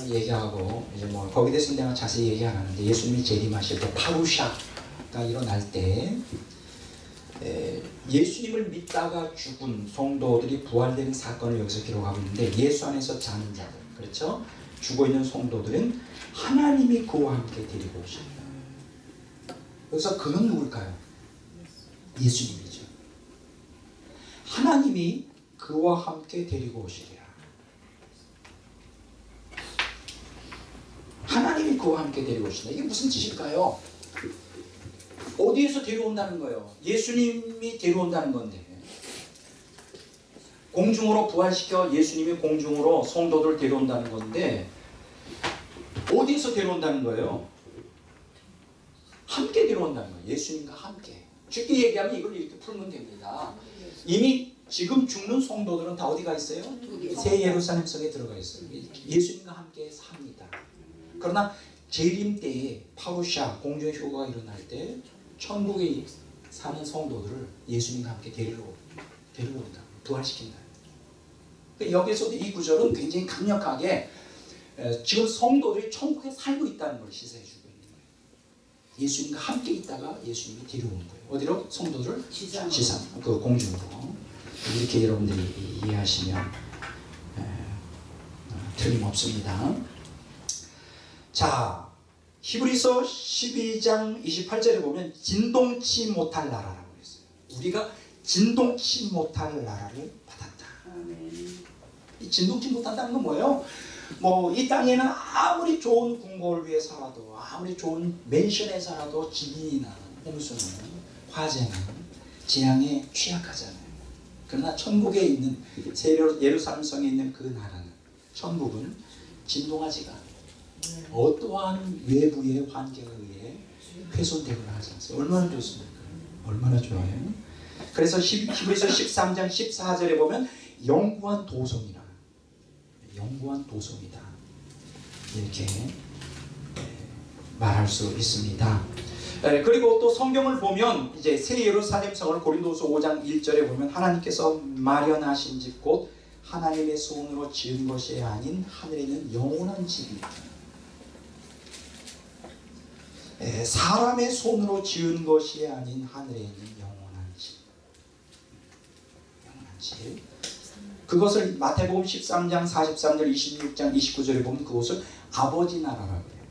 얘기하고, 이제 뭐 거기에 대해서 내가 자세히 얘기 안 하는데, 예수님이 재림하실 때 파루샤가 일어날 때 예수님을 믿다가 죽은 성도들이 부활되는 사건을 여기서 기록하고 있는데, 예수 안에서 자는 자들, 그렇죠? 죽어있는 성도들은 하나님이 그와 함께 데리고 오십니다. 여기서 그는 누굴까요? 예수님이죠. 하나님이 그와 함께 데리고 오시리라. 하나님이 그와 함께 데리고 오시다. 이게 무슨 뜻일까요? 어디에서 데려온다는 거예요? 예수님이 데려온다는 건데, 공중으로 부활시켜 예수님이 공중으로 성도들 데려온다는 건데, 어디에서 데려온다는 거예요? 함께 데려온다는 거예요. 예수님과 함께. 쉽게 얘기하면 이걸 이렇게 풀면 됩니다. 이미 지금 죽는 성도들은 다 어디가 있어요? 새 예루살렘 성에 들어가 있어요. 예수님과 함께 삽니다. 그러나 재림 때에 파루샤 공중의 휴거가 일어날 때 천국에 사는 성도들을 예수님과 함께 데려온다. 부활시킨다. 여기서도 이 구절은 굉장히 강력하게 지금 성도들이 천국에 살고 있다는 걸 시사해주고 있는 거예요. 예수님과 함께 있다가 예수님이 데려오는 거예요. 어디로? 성도들을 지상, 그 공중으로. 이렇게 여러분들이 이해하시면 틀림없습니다. 자, 히브리서 12장 28절에 보면 진동치 못할 나라라고 했어요. 우리가 진동치 못할 나라를 받았다. 이 진동치 못한다는 건 뭐예요? 뭐 이 땅에는 아무리 좋은 궁궐 위에 살아도, 아무리 좋은 맨션에 살아도 지진이나 홍수는, 화재는 재앙에 취약하잖아요. 그러나 천국에 있는 예루살렘 성에 있는 그 나라는, 천국은 진동하지가 않아요. 어떠한 외부의 환경에 의해 훼손되거나 하지 않습니다. 얼마나 좋습니까? 얼마나 좋아요. 그래서 히브리서 13장 14절에 보면 영구한 도성이라, 영구한 도성이다, 이렇게 말할 수 있습니다. 그리고 또 성경을 보면 이제 새 예루살렘 성을 고린도서 5장 1절에 보면 하나님께서 마련하신 집 곧 하나님의 손으로 지은 것이 아닌 하늘에 있는 영원한 집이다. 사람의 손으로 지은 것이 아닌 하늘에 있는 영원한 집. 영원한 집. 그것을 마태복음 13장 43절 26장 29절에 보면 그것을 아버지 나라라고 해요.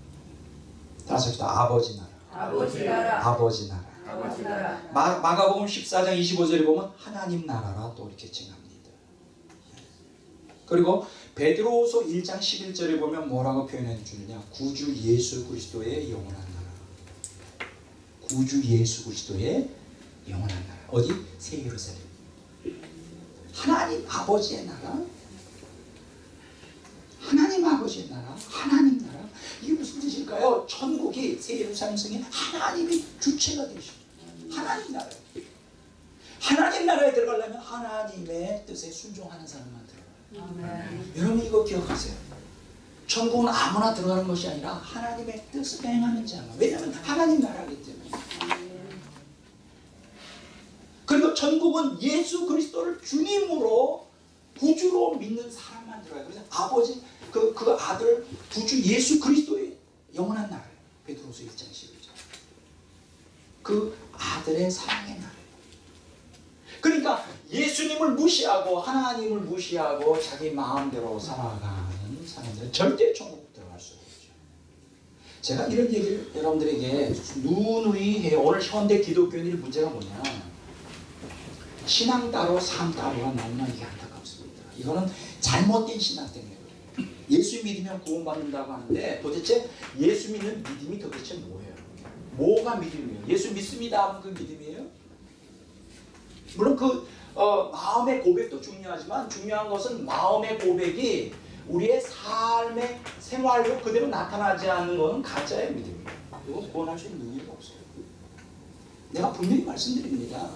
다시 합시다. 아버지 나라. 아버지 나라. 아버지 나라. 아버지 나라. 마가복음 14장 25절에 보면 하나님 나라라 또 이렇게 칭합니다. 그리고 베드로후서 1장 11절에 보면 뭐라고 표현해 주느냐? 구주 예수 그리스도의 영원한 나라. 구주 예수 그리스도의 영원한 나라. 어디? 새 예루살렘. 하나님 아버지의 나라. 하나님 아버지의 나라. 하나님 나라. 이게 무슨 뜻일까요? 천국이 새 예루살렘 성에 하나님이 주체가 되십니다. 하나님 나라에. 하나님 나라에 들어가려면 하나님의 뜻에 순종하는 사람만 들어가요. 여러분 이거 기억하세요. 천국은 아무나 들어가는 것이 아니라 하나님의 뜻을 행하는 자만. 왜냐하면 하나님 나라이기 때문에. 그리고 천국은 예수 그리스도를 주님으로 구주로 믿는 사람만 들어가요. 그래서 아버지 그 아들 구주 예수 그리스도의 영원한 나라예요. 베드로서 1장 11절. 그 아들의 사랑의 나라예요. 그러니까 예수님을 무시하고 하나님을 무시하고 자기 마음대로 살아가는 사람들은 절대 천국 들어갈 수 없죠. 제가 이런 얘기를 여러분들에게 누누이 해요. 오늘 현대 기독교인들의 문제가 뭐냐, 신앙 따로 삶 따로가 너무나 이게 안타깝습니다. 이거는 잘못된 신앙 때문에 그래요. 예수 믿으면 구원받는다고 하는데 도대체 예수 믿는 믿음이 도대체 뭐예요? 뭐가 믿음이에요? 예수 믿습니다 하면 그 믿음이에요? 물론 마음의 고백도 중요하지만 중요한 것은 마음의 고백이 우리의 삶의 생활로 그대로 나타나지 않는 것은 가짜의 믿음이에요. 이거 구원할 수 있는 능력이 없어요. 내가 분명히 말씀드립니다.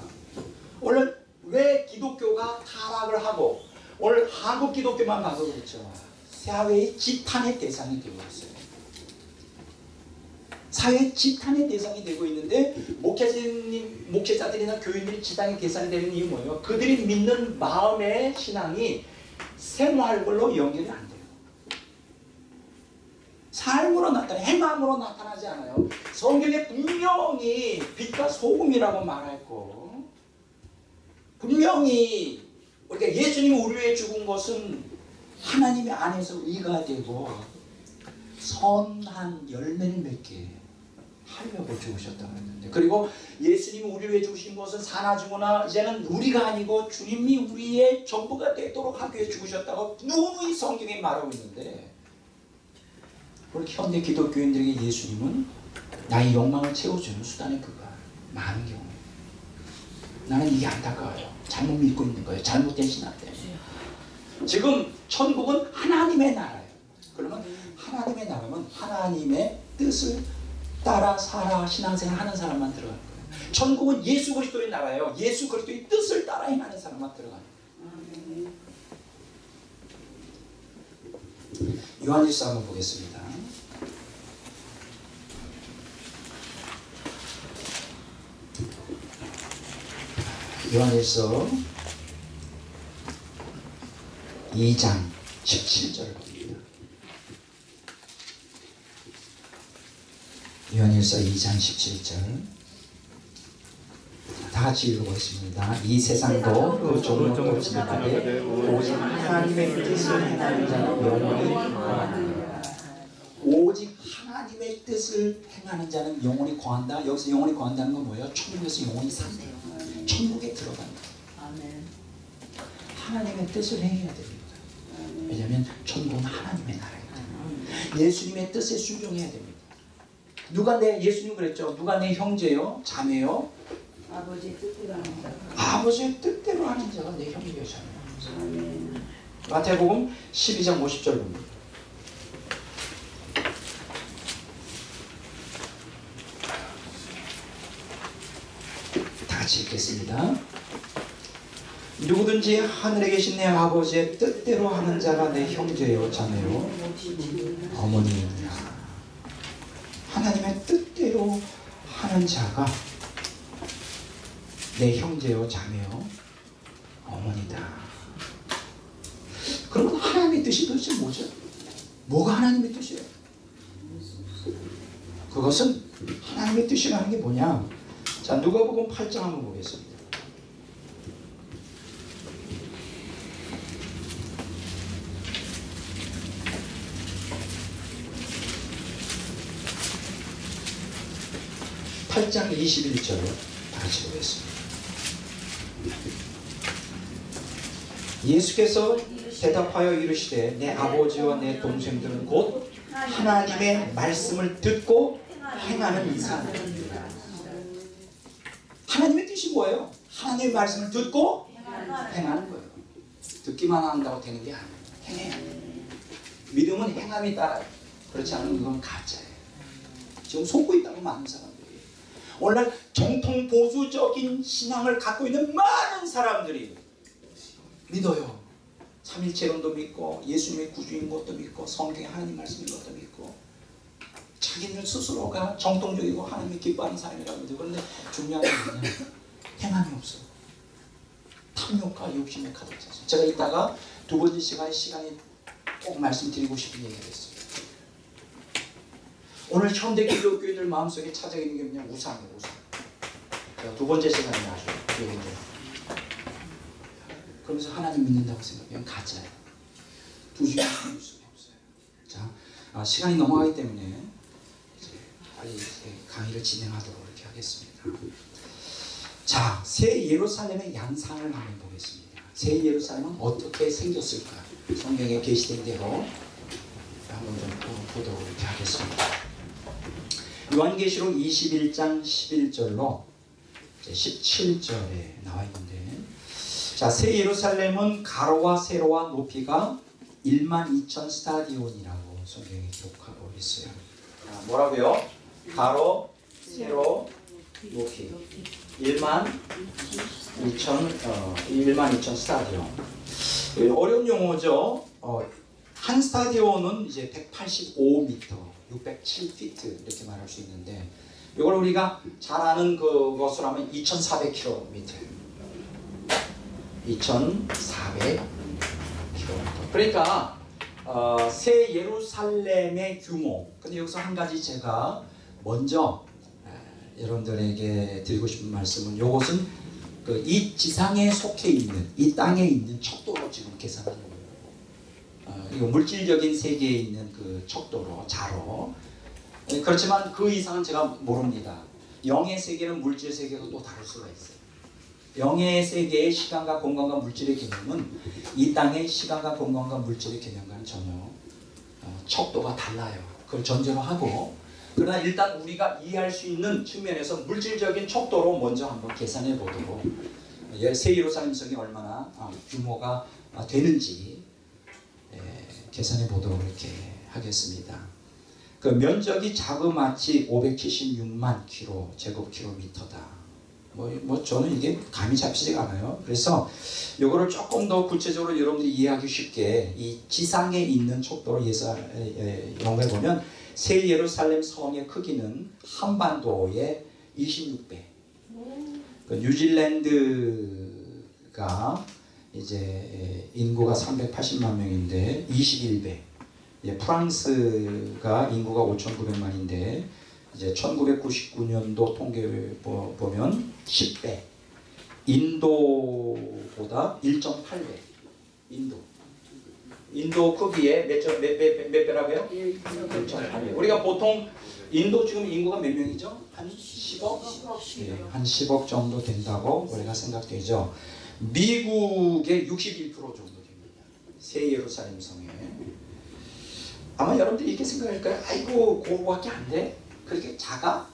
오늘 왜 기독교가 타락을 하고 오늘 한국 기독교만 봐도 그렇죠. 사회의 지탄의 대상이 되고 있어요. 사회 지탄의 대상이 되고 있는데 목회자들이나 교인들이 지탄의 대상이 되는 이유 뭐예요? 그들이 믿는 마음의 신앙이 생활로 연결이 안 돼요. 삶으로 나타나요. 행함으로 나타나지 않아요. 성경에 분명히 빛과 소금이라고 말했고 분명히 우리가 예수님이 우리 위해 죽은 것은 하나님의 안에서 의가 되고 선한 열매를 맺게 하려고 죽으셨다고 했는데, 그리고 예수님이 우리를 위해 죽으신 것은 사나 죽으나 이제는 우리가 아니고 주님이 우리의 전부가 되도록 하기 위해 죽으셨다고 누누이 성경에 말하고 있는데, 우리 현대 기독교인들에게 예수님은 나의 욕망을 채워주는 수단의 그가 많은 경우에 나는 이게 안타까워요. 잘못 믿고 있는 거예요. 잘못된 신앙 때문에. 지금 천국은 하나님의 나라예요. 그러면 하나님의 나라면 하나님의 뜻을 따라 살아 신앙생활 하는 사람만 들어가는 거예요. 천국은 예수 그리스도의 나라예요. 예수 그리스도의 뜻을 따라 행하는 사람만 들어가는 거예요. 요한일서 한번 보겠습니다. 요한일서 2장 17절을 봅니다. 요한일서 2장 17절 다 같이 읽어보겠습니다. 이 세상도 그 종류도 지나가되 오직 하나님의 뜻을 행하는 자는 영원히 거하느니라. 오직 하나님의 뜻을 행하는 자는 영원히 거한다. 여기서 영원히 거한다는 건 뭐예요? 천국에서 영원히 산대요. 천국에 들어간다. 하나님의 뜻을 행해야 됩니다. 왜냐하면 천국은 하나님의 나라이기 때문에 예수님의 뜻에 순종해야 됩니다. 누가 내 예수님 그랬죠. 누가 내 형제요, 자매요, 아버지 뜻대로 하는 자. 아버지의 뜻대로 하는 자가 내 형제요, 자매요. 마태복음 12장 50절 봅니다. 다 같이 읽겠습니다. 누구든지 하늘에 계신 내 아버지의 뜻대로 하는 자가 내 형제요, 자매요, 어머니이니라. 하나님의 뜻대로 하는 자가 내 형제요, 자매요, 어머니다. 그러면 하나님의 뜻이 도대체 뭐죠? 뭐가 하나님의 뜻이에요? 그것은 하나님의 뜻이라는 게 뭐냐? 자, 누가복음 8장 한번 보겠습니다. (8장 21절) 다시 보겠습니다. 예수께서 대답하여 이르시되 내 아버지와 내 동생들은 곧 하나님의 말씀을 듣고 행하는 사람들이라. 하나님의 뜻이 뭐예요? 하나님의 말씀을 듣고 행하는 거예요. 듣기만 한다고 되는 게 아니에요. 행해야 돼요. 믿음은 행함이 따라요. 그렇지 않으면 이건 가짜예요. 지금 속고 있다고 많은 사람들이. 오늘날 정통 보수적인 신앙을 갖고 있는 많은 사람들이 믿어요. 삼일체론도 믿고 예수님의 구주인 것도 믿고 성경의 하나님 말씀인 것도 믿고 자기들 스스로가 정통적이고 하나님이 기뻐하는 사람이라고 믿어요. 그런데 중요한 건 뭐냐? 행함이 없어. 탐욕과 욕심에 가득 찼어요. 제가 이따가 두 번째 시간에 꼭 말씀드리고 싶은 얘기가 있어요. 오늘 현대 기독교인들 마음속에 찾아 있는 게 그냥 우상이에요. 우상. 제가 두 번째 시간에 아주 얘기해요. 그러면서 하나님 믿는다고 생각하면 가짜예요. 두 중에 하나일 수가 없어요. 자, 시간이 넘어가기 때문에 이제 빨리 강의를 진행하도록 이렇게 하겠습니다. 자, 새 예루살렘의 양상을 한번 보겠습니다. 새 예루살렘은 어떻게 생겼을까? 성경에 게시된 대로 한번 좀 보도록 이렇게 하겠습니다. 요한계시록 21장 11절로 17절에 나와 있는데, 자, 새 예루살렘은 가로와 세로와 높이가 12,000 스타디온이라고 성경에 기록하고 있어요. 자, 뭐라고요? 가로, 세로, 높이 12,000 스타디온. 어려운 용어죠. 한 스타디온은 이제 185m, 607피트 이렇게 말할 수 있는데, 이걸 우리가 잘 아는 그것으로 하면 2,400km. 2,400km. 그러니까 새 예루살렘의 규모. 근데 여기서 한 가지 제가 먼저 여러분들에게 드리고 싶은 말씀은, 이것은 이 지상에 속해 있는, 이 땅에 있는 척도로 지금 계산하는 거예요. 이거 물질적인 세계에 있는 그 척도로, 자로. 그렇지만 그 이상은 제가 모릅니다. 영의 세계는 물질 세계가 또 다를 수가 있어요. 영의 세계의 시간과 공간과 물질의 개념은 이 땅의 시간과 공간과 물질의 개념과는 전혀 척도가 달라요. 그걸 전제로 하고, 그러나 일단 우리가 이해할 수 있는 측면에서 물질적인 척도로 먼저 한번 계산해 보도록, 새 예루살렘 성이 얼마나 규모가 되는지 계산해 보도록 이렇게 하겠습니다. 그 면적이 자그마치 576만 제곱킬로미터다. 뭐 저는 이게 감이 잡히지가 않아요. 그래서 이거를 조금 더 구체적으로 여러분들이 이해하기 쉽게 이 지상에 있는 척도로 연구해 보면, 새 예루살렘 성의 크기는 한반도의 26배. 그 뉴질랜드가 이제 인구가 380만 명인데 21배. 프랑스가 인구가 5,900만인데 이제 1999년도 통계를 보면 10배. 인도보다 1.8배. 인도 크기에 몇 배라고요? 1.8배. 우리가 보통 인도 지금 인구가 몇 명이죠? 한 10억? 네, 한 10억 정도 된다고 우리가 생각되죠. 미국의 61% 정도 됩니다. 새 예루살렘 성에. 아마 여러분들이 이렇게 생각할 거예요. 아이고, 그거밖에 안 돼? 그렇게 작아?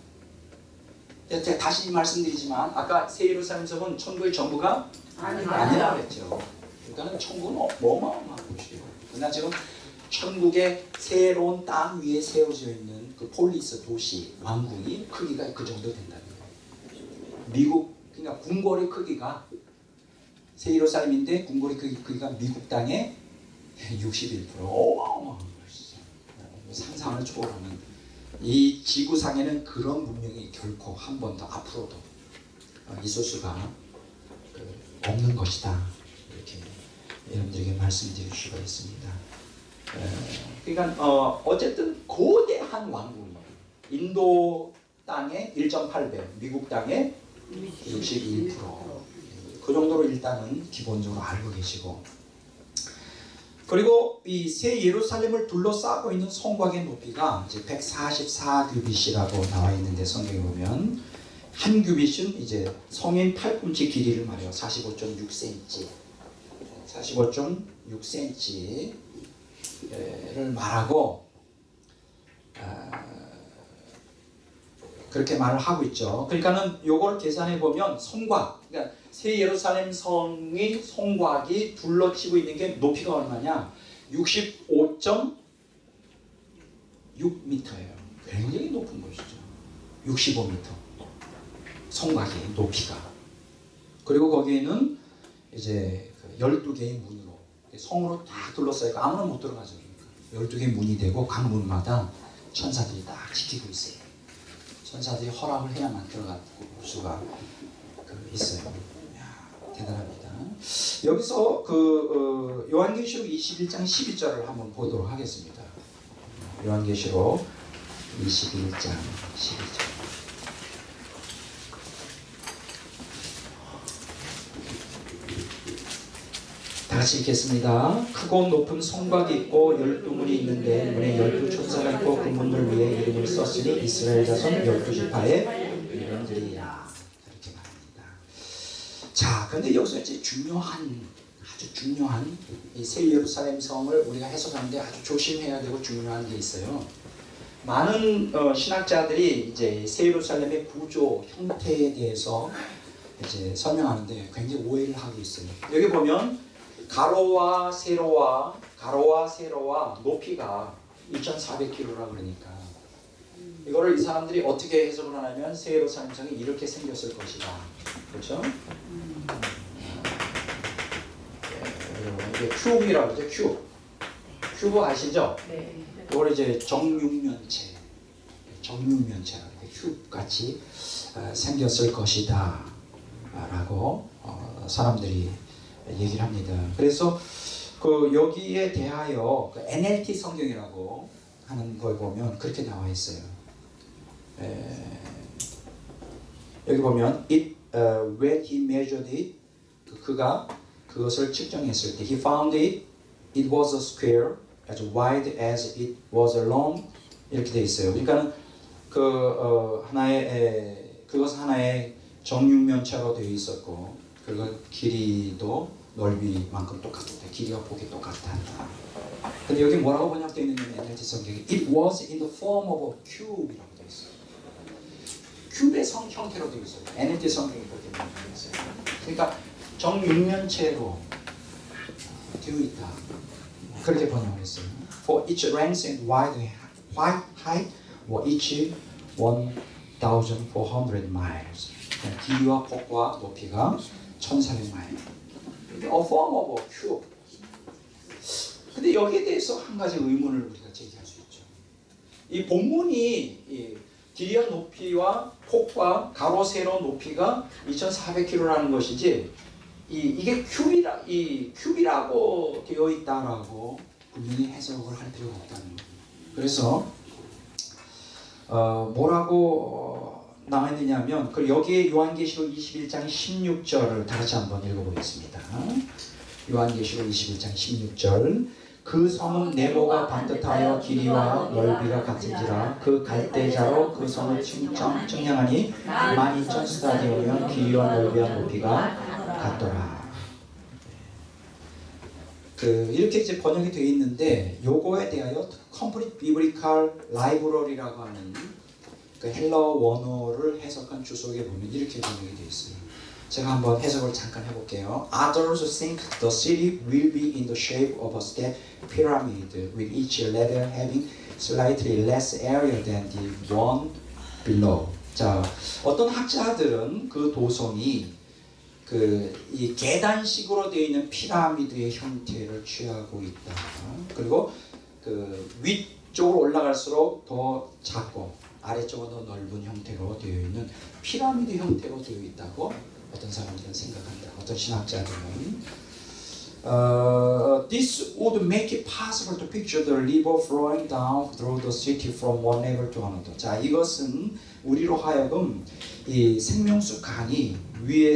제가 다시 말씀드리지만, 아까 새 예루살렘 성은 천국의 전부가 아니라 그랬죠. 그러니까 천국은 어마어마한 곳이에요. 그러나 지금 천국의 새로운 땅 위에 세워져 있는 그 폴리스 도시, 왕국이 크기가 그 정도 된다는 거예요. 미국, 그러니까 궁궐의 크기가 새 예루살렘인데 궁궐의 크기가 미국 땅의 61%. 어마어마한 것이죠. 상상을 초월하는. 이 지구상에는 그런 문명이 결코 한 번 더 앞으로도 있을 수가 없는 것이다. 이렇게 여러분들에게 말씀드릴 수가 있습니다. 그러니까 어쨌든 거대한 왕국이에요. 인도 땅의 1.8배, 미국 땅의 62%. 그 정도로 일단은 기본적으로 알고 계시고, 그리고 이 새 예루살렘을 둘러싸고 있는 성곽의 높이가 이제 144규빗이라고 나와 있는데, 성경에 보면 한 규빗은 이제 성인 팔꿈치 길이를 말해요. 45.6cm. 45.6cm를 말하고 그렇게 말을 하고 있죠. 그러니까는 요걸 계산해 보면 성곽, 그러니까 새 예루살렘 성의 성곽이 둘러치고 있는 게 높이가 얼마냐? 65.6m예요. 굉장히 높은 곳이죠. 65m. 성곽의 높이가. 그리고 거기에는 이제 12개의 문으로 성으로 딱 둘러싸이고 아무나 못 들어가죠. 그러니까 12개의 문이 되고 각 문마다 천사들이 딱 지키고 있어요. 천사들이 허락을 해야만 들어갈 수가 있어요. 이야, 대단합니다. 여기서 요한계시록 21장 12절을 한번 보도록 하겠습니다. 요한계시록 21장 12절. 같이 읽겠습니다. 크고 높은 성곽이 있고 12문이 있는데 문에 12천사가 있고 그 문을 위해 이름을 썼으니 이스라엘 자손 12지파의 이름들이야. 이렇게 말합니다. 자, 그런데 여기서 이제 아주 중요한 이 새 예루살렘 성을 우리가 해석하는데 아주 조심해야 되고 중요한 게 있어요. 많은 신학자들이 이제 새 예루살렘의 구조 형태에 대해서 이제 설명하는데 굉장히 오해를 하고 있어요. 여기 보면 가로와 세로와 높이가 2,400km라 그러니까 이거를 이 사람들이 어떻게 해석을 하냐면 새 예루살렘 성이 이렇게 생겼을 것이다. 그렇죠? 이게 큐브라고 그러죠. 큐브 아시죠? 네. 이걸 이제 정육면체라고 큐브 같이 생겼을 것이다 라고 사람들이 얘기를 합니다. 그래서 그 여기에 대하여 그 NLT 성경이라고 하는 걸 보면 그렇게 나와 있어요. 여기 보면 when he measured it, 그가 그것을 측정했을 때 he found it was a square as wide as it was long, 이렇게 돼 있어요. 그러니까는 그것은 하나의 정육면체로 되어 있었고 그리고 길이도 넓이만큼 똑같다. 길이와 폭이 똑같다. 근데 여기 뭐라고 번역되어 있느냐면 NLT 성경이 it was in the form of a cube이라고 되어 있어요. 큐브의 형태로 되어 있어요. NLT 성경이 그렇게 번역되어 있어요. 그러니까 정육면체로 되어 있다. 그렇게 번역을 했어요. For each length and height were each 1,400 miles. 길이와 폭과 높이가 1,400마일. A form of a cube. 근데 여기에 대해서 한 가지 의문을 우리가 제기할 수 있죠. 이 본문이 길이와 높이와 폭과 가로 세로 높이가 2,400km라는 것이지 이게 큐비라고 되어 있다라고 분명히 해석을 할 필요가 없다는 거예요. 그래서 뭐라고 나와 있느냐면 여기에 요한계시록 21장 16절을 다 같이 한번 읽어보겠습니다. 요한계시록 21장 16절 그 성은 네모가 반듯하여 길이와 넓이가 같은지라 그 갈대자로 그 성을 측량하니 12,000스타디오면 길이와 넓이와 높이가 같더라. 이렇게 이제 번역이 되어 있는데 요거에 대하여 Complete Biblical Library라고 하는 그 헬라어 원어를 해석한 주석에 보면 이렇게 번역이 되어 있어요. 제가 한번 해석을 잠깐 해볼게요. Others think the city will be in the shape of a step pyramid, with each letter having slightly less area than the one below. 자, 어떤 학자들은 그 도성이 이 계단식으로 되어 있는 피라미드의 형태를 취하고 있다. 그리고 위쪽으로 올라갈수록 더 작고 아래쪽은 더 넓은 형태로 되어 있는 피라미드 형태로 되어 있다고 어떤 사람들은 생각한다. 어떤 신학자들은 This would make it possible to picture the river flowing down through the city from one level to another. 자, 이것은 우리로 하여금 이 생명수 강이 위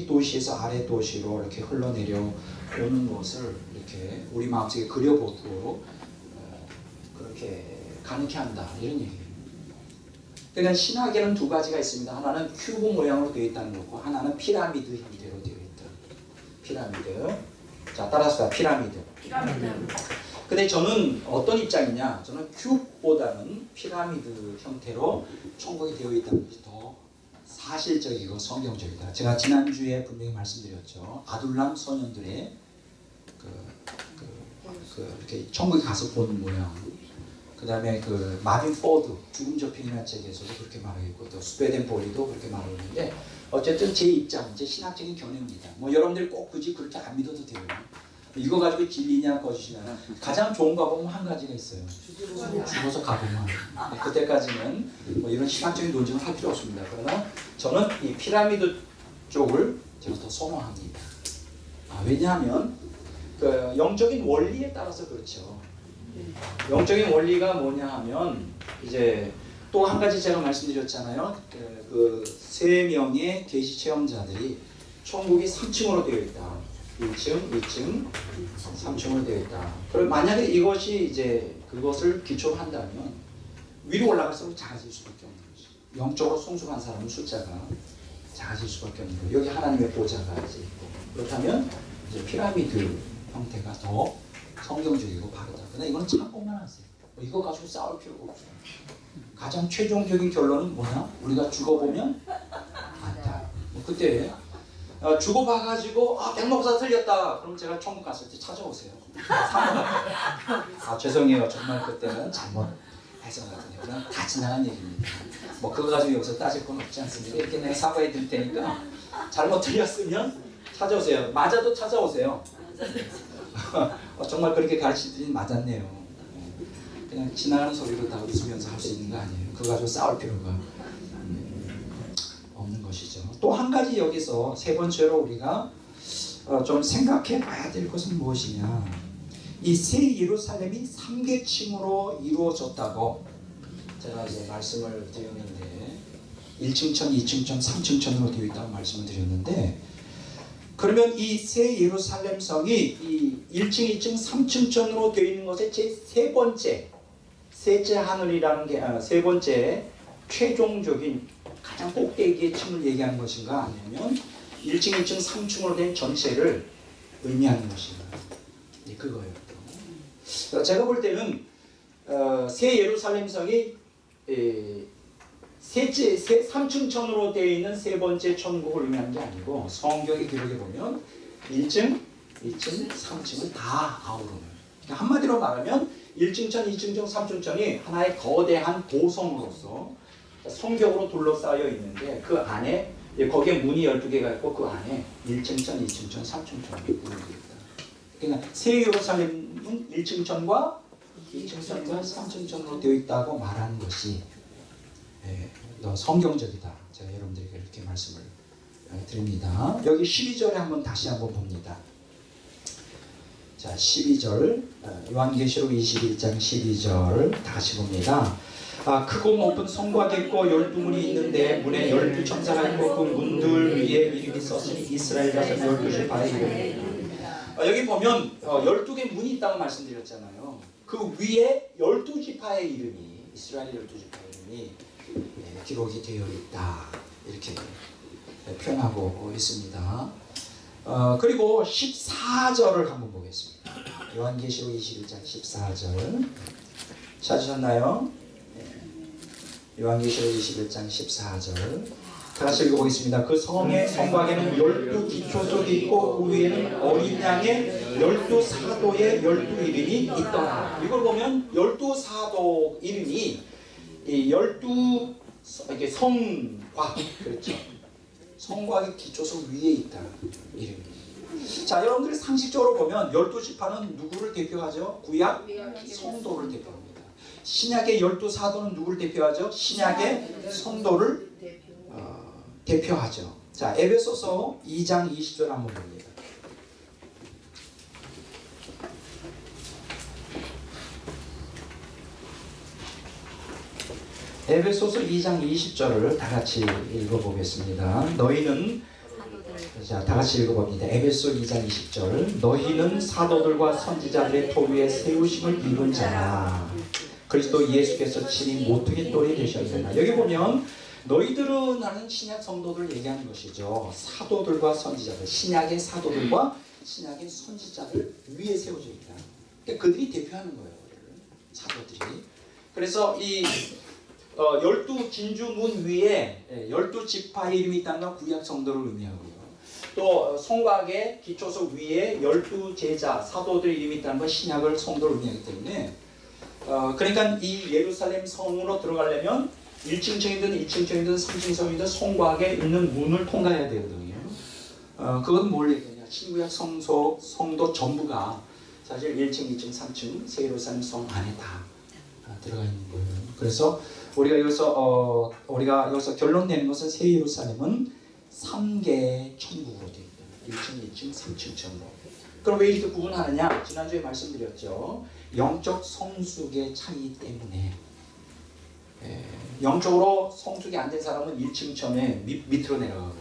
도시에서 아래 도시로 이렇게 흘러내려 오는 것을 이렇게 우리 마음속에 그려보도록 그렇게 가능케 한다. 이런 얘기예요. 그러니까 신학에는 두 가지가 있습니다. 하나는 큐브 모양으로 되어 있다는 거고 하나는 피라미드 형태로 되어 있다. 피라미드. 자, 따라서 피라미드. 근데 저는 어떤 입장이냐? 저는 큐브보다는 피라미드 형태로 천국이 되어 있다는 것이 더 사실적이고 성경적이다. 제가 지난주에 분명히 말씀드렸죠. 아둘람 소년들의 이렇게 천국에 가서 보는 모양. 그 다음에 마빈 포드 죽음 저편이라는 책에서도 그렇게 말하고 있고 또 스웨덴 볼리도 그렇게 말하고 있는데 어쨌든 제 입장, 제 신학적인 견해입니다. 뭐 여러분들이 꼭 굳이 그렇게 안 믿어도 돼요. 이거 가지고 진리냐 거짓이냐 가장 좋은 거 보면 한 가지가 있어요. 죽어서 가보면 그때까지는 뭐 이런 신학적인 논쟁을 할 필요 없습니다. 그러나 저는 이 피라미드 쪽을 제가 더 선호합니다. 왜냐하면 영적인 원리에 따라서 그렇죠. 영적인 원리가 뭐냐 하면 이제 또 한 가지 제가 말씀드렸잖아요. 그 3명의 계시 체험자들이 천국이 3층으로 되어 있다. 1층, 2층, 3층으로 되어 있다. 그럼 만약에 이것이 이제 그것을 기초로 한다면 위로 올라갈수록 작아질 수밖에 없는 것이. 영적으로 성숙한 사람은 숫자가 작아질 수밖에 없는 거예요. 여기 하나님의 보좌가 이제 있고 그렇다면 이제 피라미드 형태가 더 성경적이고 바르다. 그러나 이건 참고만 하세요. 이거 가지고 싸울 필요가 없어요. 가장 최종적인 결론은 뭐냐? 우리가 죽어보면 안다. 그때 죽어봐가지고 백목사 틀렸다. 그럼 제가 천국 갔을 때 찾아오세요. 죄송해요. 정말 그때는 잘못해서거든요. 그냥 다 지나간 얘기입니다. 뭐 그거 가지고 여기서 따질 건 없지 않습니까? 이렇게 내가 사과해 드릴 테니까 잘못 틀렸으면 찾아오세요. 맞아도 찾아오세요. 정말 그렇게 가르치더니 맞았네요. 그냥 지나가는 소리로 다 웃으면서 할 수 있는 거 아니에요. 그거 가지고 싸울 필요가 없는 것이죠. 또 한 가지 여기서 세 번째로 우리가 좀 생각해 봐야 될 것은 무엇이냐. 이 새 예루살렘이 3계층으로 이루어졌다고 제가 이제 말씀을 드렸는데 1층천, 2층천, 3층천으로 되어 있다고 말씀을 드렸는데 그러면 이 새 예루살렘 성이 이 1층, 2층, 3층천으로 되어 있는 것의 제 세 번째 셋째 하늘이라는 게 세 번째 최종적인 가장 꼭대기의 층을 얘기하는 것인가 아니면 1층, 2층, 3층으로 된 전체를 의미하는 것인가. 네, 그거예요. 제가 볼 때는 새 예루살렘 성이 셋째 3층천으로 되어 있는 세 번째 천국을 의미하는 게 아니고 성경의 기록에 보면 1층, 2층, 3층은 다 아우르는. 그러니까 한마디로 말하면 1층천, 2층천, 3층천이 하나의 거대한 도성으로서 성벽으로 둘러싸여 있는데 그 안에 거기에 문이 12개가 있고 그 안에 1층천, 2층천, 3층천이 있다. 그러니까 새 예루살렘은 1층천과 2층천과 3층천으로 되어 있다고 말하는 것이 더 성경적이다. 제가 여러분들에게 이렇게 말씀을 드립니다. 여기 12절에 다시 한번 봅니다. 자, 12절 요한계시록 21장 12절 다시 봅니다. 크고 높은 성과 객고 12문이 있는데 문에 12천사가 있고 그 문들 위에 이름이 썼으니 이스라엘 자손 12지파의 이름. 여기 보면 12개 문이 있다고 말씀드렸잖아요. 그 위에 12지파의 이름이 이스라엘 12지파의 이름이 기록이 되어 있다. 이렇게 표현하고 있습니다. 그리고 14절을 한번 보겠습니다. 요한계시록 21장 14절 찾으셨나요? 요한계시록 21장 14절 다시 읽어보겠습니다. 그 성의 성곽에는 12기초석이 있고 그 위에는 어린 양의 12사도의 12이름이 있더라. 이걸 보면 12사도 이름이 이 12 이게 성곽, 그렇죠? 성곽의 기초석 위에 있다. 이름이. 자, 여러분들이 상식적으로 보면 12지파는 누구를 대표하죠? 구약 성도를 대표합니다. 신약의 12사도는 누구를 대표하죠? 신약의 성도를 대표하죠. 자, 에베소서 2장 20절 한번 봅니다. 에베소서 2장 20절을 다 같이 읽어보겠습니다. 너희는 자, 다 같이 읽어봅니다. 에베소 2장 20절 너희는 사도들과 선지자들의 토 위에 세우심을 입은 자라. 그리스도 예수께서 친히 모퉁이 돌이 되셨느니라. 여기 보면 너희들은 하는 신약 성도들 얘기하는 것이죠. 사도들과 선지자들, 신약의 사도들과 신약의 선지자들 위에 세워져 있다. 그러니까 그들이 대표하는 거예요. 사도들이. 그래서 이 12진주문 위에 12지파의 이름이 있다는 건 구약 성도를 의미하고요. 또 성곽의 기초석 위에 12제자, 사도들의 이름이 있다는 건 신약을 성도를 의미하기 때문에 그러니까 이 예루살렘 성으로 들어가려면 1층층이든 2층층이든 3층층이든 성곽에 있는 문을 통과해야 되거든요. 그건 뭘 얘기하냐. 신구약 성도 전부가 사실 1층, 2층, 3층 새 예루살렘 성 안에 다 들어가 있는 거예요. 그래서 우리가 여기서 결론 내는 것은 새 예루살렘은 3개의 천국으로 되어 있다. 1층, 2층, 3층 천국. 그럼 왜 이렇게 구분하느냐? 지난주에 말씀드렸죠. 영적 성숙의 차이 때문에 영적으로 성숙이 안 된 사람은 1층 천에 밑으로 내려가고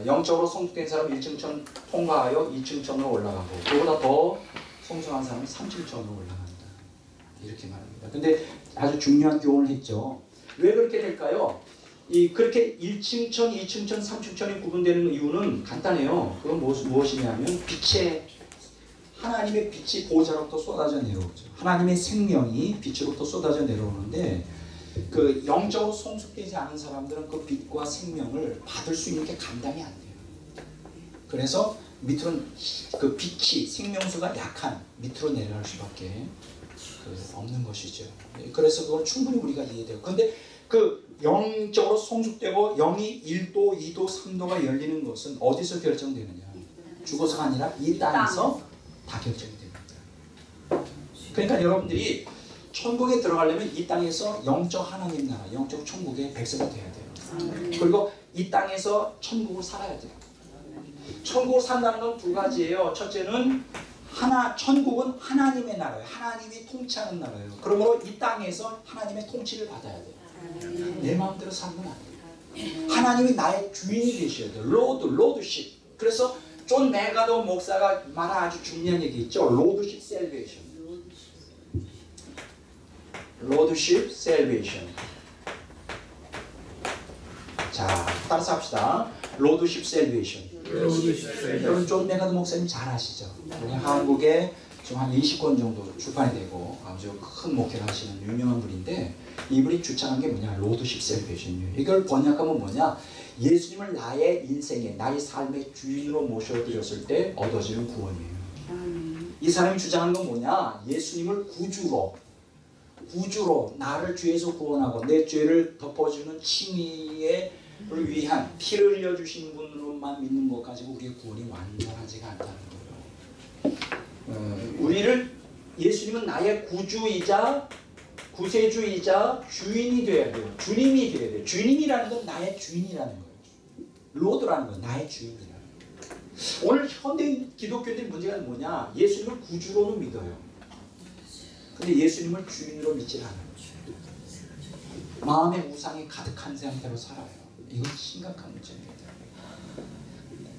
영적으로 성숙된 사람 1층천 통과하여 2층천으로 올라가고 그보다 더 성숙한 사람은 3층천으로 올라간다. 이렇게 말합니다. 근데 아주 중요한 교훈을 했죠. 왜 그렇게 될까요? 그렇게 1층천, 2층천, 3층천이 구분되는 이유는 간단해요. 그건 무엇이냐면 하나님의 빛이 보좌로부터 쏟아져 내려오죠. 하나님의 생명이 빛으로부터 쏟아져 내려오는데 그 영적으로 성숙되지 않은 사람들은 그 빛과 생명을 받을 수 있는 게 감당이 안 돼요. 그래서 밑으로는 그 빛이 생명수가 약한 밑으로 내려갈 수밖에 없는 것이죠. 그래서 그걸 충분히 우리가 이해돼요. 그런데 그 영적으로 성숙되고 영이 1도, 2도, 3도가 열리는 것은 어디서 결정되느냐? 죽어서가 아니라 이 땅에서 다 결정이 됩니다. 그러니까 여러분들이 천국에 들어가려면 이 땅에서 영적 하나님 나라, 영적 천국의 백성이 돼야 돼요. 그리고 이 땅에서 천국을 살아야 돼요. 천국을 산다는 건 두 가지예요. 첫째는 천국은 하나님의 나라예요. 하나님이 통치하는 나라예요. 그러므로 이 땅에서 하나님의 통치를 받아야 돼요. 내 마음대로 살면 안 돼요. 하나님이 나의 주인이 되셔야 돼요. 로드십. 그래서 존 메가도 목사가 말한 아주 중요한 얘기 있죠. 로드십 셀베이션. 로드십 셀베이션. 자, 따라서 합시다. 로드십 셀베이션. 여러분 존 메가도 목사님 잘 아시죠? 우리 한국에 지금 한 20권 정도 출판이 되고 아주 큰 목회를 하시는 유명한 분인데 이분이 주창한 게 뭐냐? 로드십 셀베이션이에요. 이걸 번역하면 뭐냐? 예수님을 나의 인생에, 나의 삶의 주인으로 모셔드렸을 때 얻어지는 구원이에요. 이 사람이 주장하는 건 뭐냐? 예수님을 구주로 나를 죄에서 구원하고 내 죄를 덮어주는 칭의를 위한 피를 흘려주신 분으로만 믿는 것 가지고 우리의 구원이 완전하지가 않다는 거예요. 예수님은 나의 구세주이자 주인이 되어야 돼요. 주님이 되어야 돼요. 주님이라는 건 나의 주인이라는 거예요. 로드라는 건 나의 주인이라는 거예요. 오늘 현대 기독교인들의 문제가 뭐냐? 예수님을 구주로는 믿어요. 근데 예수님을 주인으로 믿지 않아요. 마음의 우상이 가득한 상태로 살아요. 이건 심각한 문제입니다.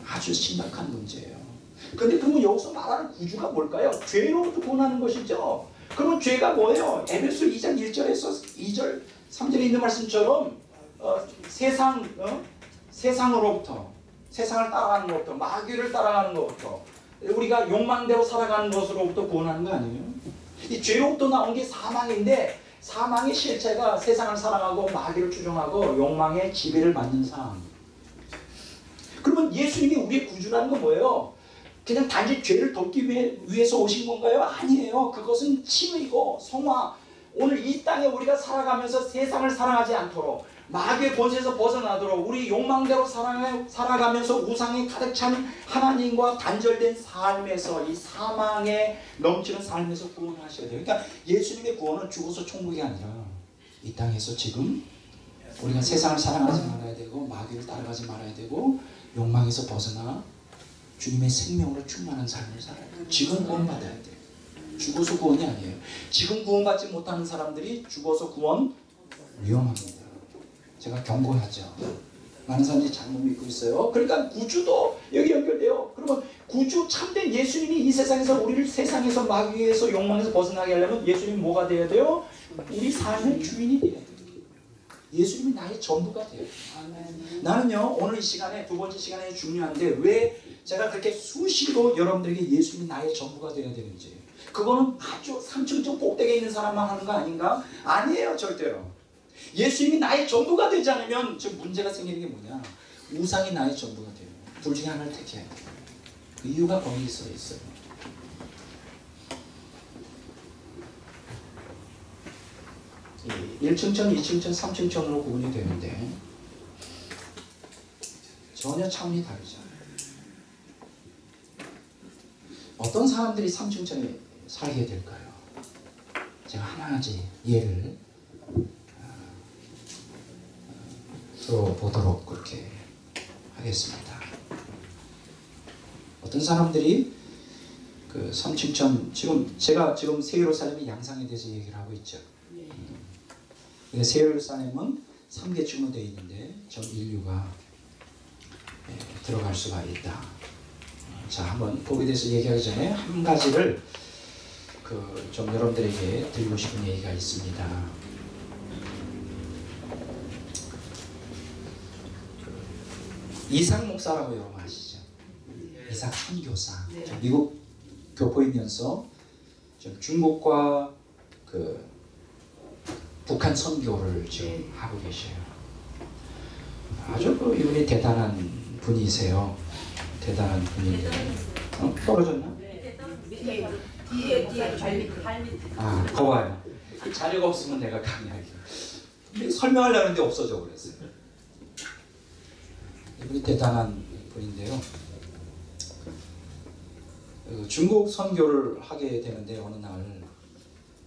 아주 심각한 문제예요. 근데 그러면 여기서 말하는 구주가 뭘까요? 죄로부터 구원하는 것이죠. 그러면 죄가 뭐예요? 에베소 2장 1절에서 2절 3절에 있는 말씀처럼 세상으로부터 세상을 따라가는 것부터 마귀를 따라가는 것부터 우리가 욕망대로 살아가는 것으로부터 구원하는 거 아니에요? 이 죄로부터 나온 게 사망인데 사망의 실체가 세상을 사랑하고 마귀를 추종하고 욕망의 지배를 받는 상황. 그러면 예수님이 우리의 구주라는 건 뭐예요? 그냥 단지 죄를 덮기 위해서 오신 건가요? 아니에요. 그것은 칭의고 성화. 오늘 이 땅에 우리가 살아가면서 세상을 사랑하지 않도록 마귀의 권세에서 벗어나도록 우리 욕망대로 살아가면서 우상이 가득 찬 하나님과 단절된 삶에서 이 사망에 넘치는 삶에서 구원을 하셔야 돼요. 그러니까 예수님의 구원은 죽어서 천국이 아니라 이 땅에서 지금 우리가 세상을 사랑하지 말아야 되고 마귀를 따라가지 말아야 되고 욕망에서 벗어나 주님의 생명으로 충만한 삶을 살아야 돼요. 지금 구원받아야 돼요. 죽어서 구원이 아니에요. 지금 구원받지 못하는 사람들이 죽어서 구원 위험합니다. 제가 경고하죠. 많은 사람들이 잘못 믿고 있어요. 그러니까 구주도 여기 연결돼요. 그러면 구주 참된 예수님이 이 세상에서 우리를 세상에서 마귀에서 욕망에서 벗어나게 하려면 예수님이 뭐가 돼야 돼요? 우리 삶의 주인이 돼야 돼요. 예수님이 나의 전부가 돼요. 나는요 오늘 이 시간에 두 번째 시간에 중요한데 왜 제가 그렇게 수시로 여러분들에게 예수님이 나의 전부가 돼야 되는지 그거는 아주 3층 꼭대기에 있는 사람만 하는 거 아닌가? 아니에요 절대로. 예수님이 나의 전부가 되지 않으면 지금 문제가 생기는 게 뭐냐? 우상이 나의 전부가 돼요. 둘 중에 하나를 택해야 돼요. 그 이유가 거기 있어요. 1층천, 2층천, 3층천으로 구분이 되는데 전혀 차원이 다르죠. 어떤 사람들이 3층천에 살게 될까요? 제가 하나같이 예를 들어보도록 그렇게 하겠습니다. 어떤 사람들이 그 3층천 제가 지금 새 예루살렘의 양상에 대해서 얘기를 하고 있죠. 새 예루살렘은 3계층으로 되어 있는데 전 인류가 들어갈 수가 있다. 자, 한번 거기에 대해서 얘기하기 전에 한 가지를 좀 여러분들에게 드리고 싶은 얘기가 있습니다. 이삭 목사라고 여러분 아시죠? 이삭 선교사. 네. 미국 교포이면서 좀 중국과 북한 선교를 지금 하고 계셔요. 아주 이분이 대단한 분이세요. 대단한 분인데. 떨어졌나? 밑에 뒤에 발 밑에. 아, 거봐요. 자료가 없으면 내가 강의하기. 근데 설명하려는데 없어져 그랬어요. 이분이 대단한 분인데요. 중국 선교를 하게 되는데 어느 날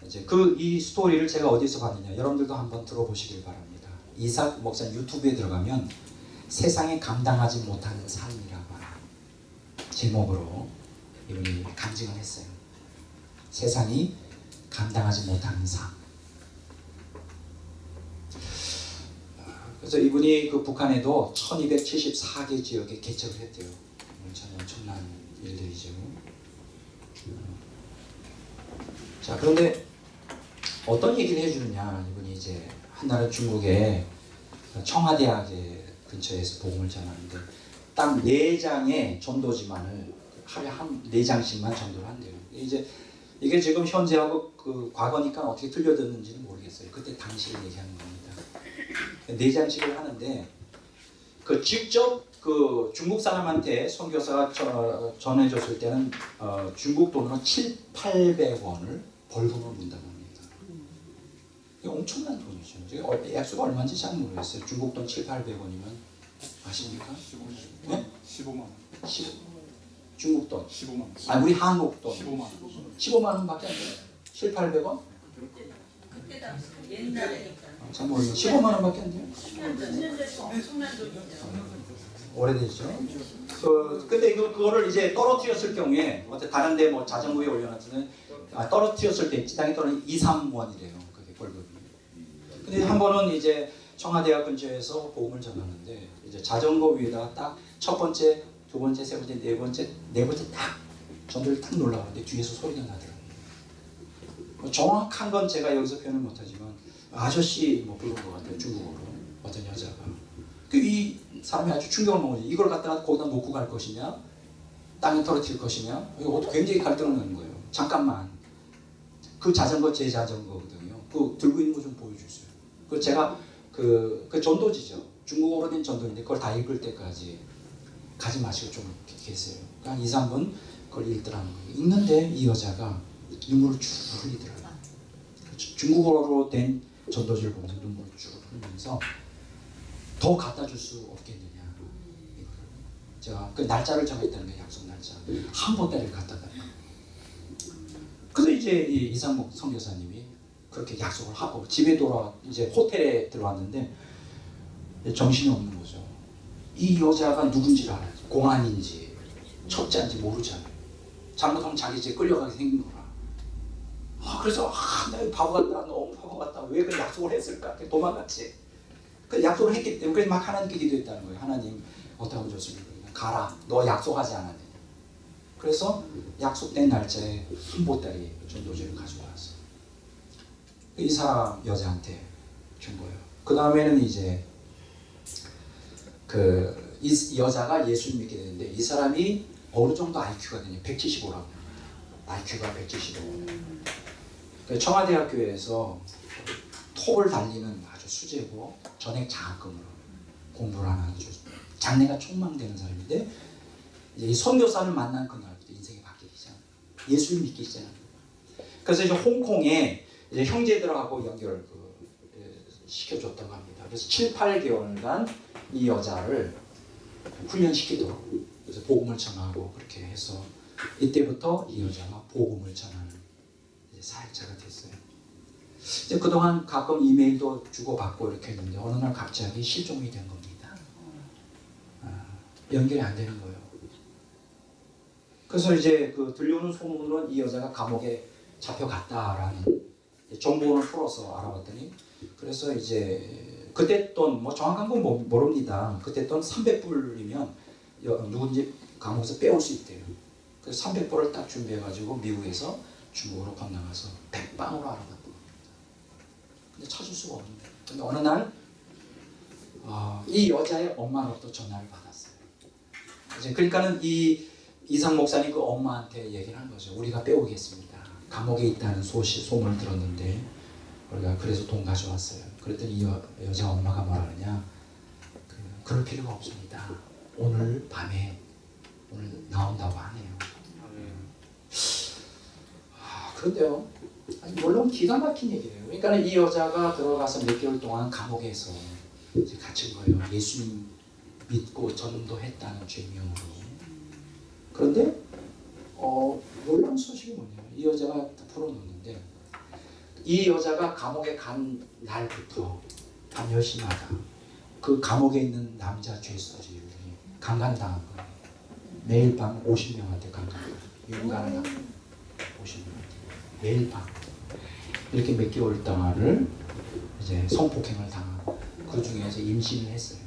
이제 이 스토리를 제가 어디서 봤느냐, 여러분들도 한번 들어보시길 바랍니다. 이삭 목사 유튜브에 들어가면 세상에 감당하지 못하는 삶이라고 하는 제목으로 이분이 간증을 했어요. 세상이 감당하지 못하는 삶. 그래서 이분이 북한에도 1274개 지역에 개척을 했대요. 참 엄청난 일들이죠. 자, 그런데 어떤 얘기를 해주느냐, 이분이 이제 한나라 중국의 청와대학의 근처에서 복음을 전하는데 딱 4장의 전도지만을 하루에 4장씩만 전도를 한대요. 이게 지금 현재하고 과거니까 어떻게 틀려졌는지는 모르겠어요. 그때 당시를 얘기하는 겁니다. 4장씩을 하는데 직접 중국 사람한테 선교사가 전해줬을 때는 중국 돈으로 700~800원을 벌금을 문다고 합니다. 이게 엄청난 돈이죠. 액수가 얼마인지 잘 모르겠어요. 중국 돈 700~800원이면 아십니까? 15만 원. 중국 돈. 15만 원. 아, 우리 한국 돈. 15만 원. 15만 원밖에 안 돼요. 700~800원? 그때 당시 옛날에 잘 모르겠어요. 15만 원밖에 안 돼요. 10년 전에 엄청난 돈이죠. 오래됐죠. 근데 그거를 이제 떨어뜨렸을 경우에 다른 데 뭐 자전거에 올려놨으면 떨어뜨렸을 때 지당이 떨어지면 2~3원이래요. 그게 벌금이. 근데 한 번은 이제 청와대학 근처에서 복음을 전하는데 이제 자전거 위에다가 딱 첫 번째, 두 번째, 세 번째, 네 번째 딱 전도를 딱 놀라는데 뒤에서 소리가 나더라고요. 정확한 건 제가 여기서 표현을 못하지만 아저씨 뭐 부른 것 같아요. 중국어로 어떤 여자가. 이 사람이 아주 충격을 먹은 거지. 이걸 갖다가 거기다 놓고 갈 것이냐, 땅에 떨어뜨릴 것이냐, 이거 굉장히 갈등을 하는 거예요. 잠깐만, 그 자전거 제 자전거거든요. 들고 있는 거 좀 보여주세요. 제가 그 전도지죠. 중국어로 된 전도인데 그걸 다 읽을 때까지 가지 마시고 좀 계세요. 그러니까 2~3분 그걸 읽더라는 거예요. 읽는데 이 여자가 눈물을 쭉 흘리더라고요. 중국어로 된 전도지를 보면서 눈물을 쭉 흘리면서 더 갖다 줄 수 없겠느냐. 이거를. 제가 날짜를 정했다는 게 약속 날짜. 한 보따리를 갖다 달라. 그래서 이제 이상목 선교사님이 그렇게 약속을 하고 집에 이제 호텔에 들어왔는데 정신이 없는 거죠. 이 여자가 누군지를 알아요. 공안인지 첩자인지 모르잖아요. 잘못하면 자기 집에 끌려가게 생긴 거라. 그래서 내가 바보 같다. 너무 바보 같다. 왜 그 약속을 했을까? 도망갔지. 그 약속을 했기 때문에 막 하나님께 기도했다는 거예요. 하나님 어떻게 좋습니까? 가라. 너 약속하지 않았느냐. 그래서 약속된 날짜에 한 보따리 전도지를 가지고 왔어. 이 사람 여자한테 준 거예요. 그 다음에는 이제 이 여자가 예수를 믿게 되는데 이 사람이 어느 정도 IQ가 되냐? 175라고. IQ가 175. 청와대학교에서 톱을 달리는 아주 수재고 전액 장학금으로 공부를 하는 아주 장래가 촉망되는 사람인데 이제 이 선교사를 만난 그날부터 인생이 바뀌기 시작합니다. 예수를 믿기 시작합니다. 그래서 이제 홍콩에 이제 형제들하고 연결 시켜줬다고 합니다. 그래서 7~8개월간 이 여자를 훈련시키도록 그래서 복음을 전하고 그렇게 해서 이때부터 이 여자가 복음을 전하는 사역자가 됐어요. 이제 그동안 가끔 이메일도 주고받고 이렇게 했는데 어느 날 갑자기 실종이 된 겁니다. 연결이 안 되는 거예요. 그래서 이제 들려오는 소문으로는 이 여자가 감옥에 잡혀갔다라는 정보를 풀어서 알아봤더니 그래서 이제 그때 돈 뭐 정확한 건 모릅니다. 그때 돈 300불이면 누군지 감옥에서 빼올 수 있대요. 그래서 300불을 딱 준비해가지고 미국에서 중국으로 건너가서 백방으로 알아봤던 겁니다. 근데 찾을 수가 없는 거예요. 근데 어느 날 이 여자의 엄마로부터 전화를 받았어요. 이제 그러니까는 이 이상 목사님 그 엄마한테 얘기를 한 거죠. 우리가 빼오겠습니다. 감옥에 있다는 소문을 들었는데 우리가 그래서 돈 가져왔어요. 그랬더니 이 여자 엄마가 뭐라 그러냐? 그럴 필요가 없습니다. 오늘 밤에 오늘 나온다고 하네요. 그런데요, 물론 기가 막힌 얘기예요. 그러니까 이 여자가 들어가서 몇 개월 동안 감옥에서 이제 갇힌 거예요. 예수님 믿고 전도했다는 죄명으로. 그런데 놀라운 소식이 뭐냐면 이 여자가 풀어놓는데 이 여자가 감옥에 간 날부터 밤 10시마다 그 감옥에 있는 남자 죄수들이 강간당한 거예요. 매일 밤 50명한테 강간을 윤곽을 당하고 50명한테 매일 밤 이렇게 몇 개월 동안을 이제 성폭행을 당하고 그 중에서 임신을 했어요.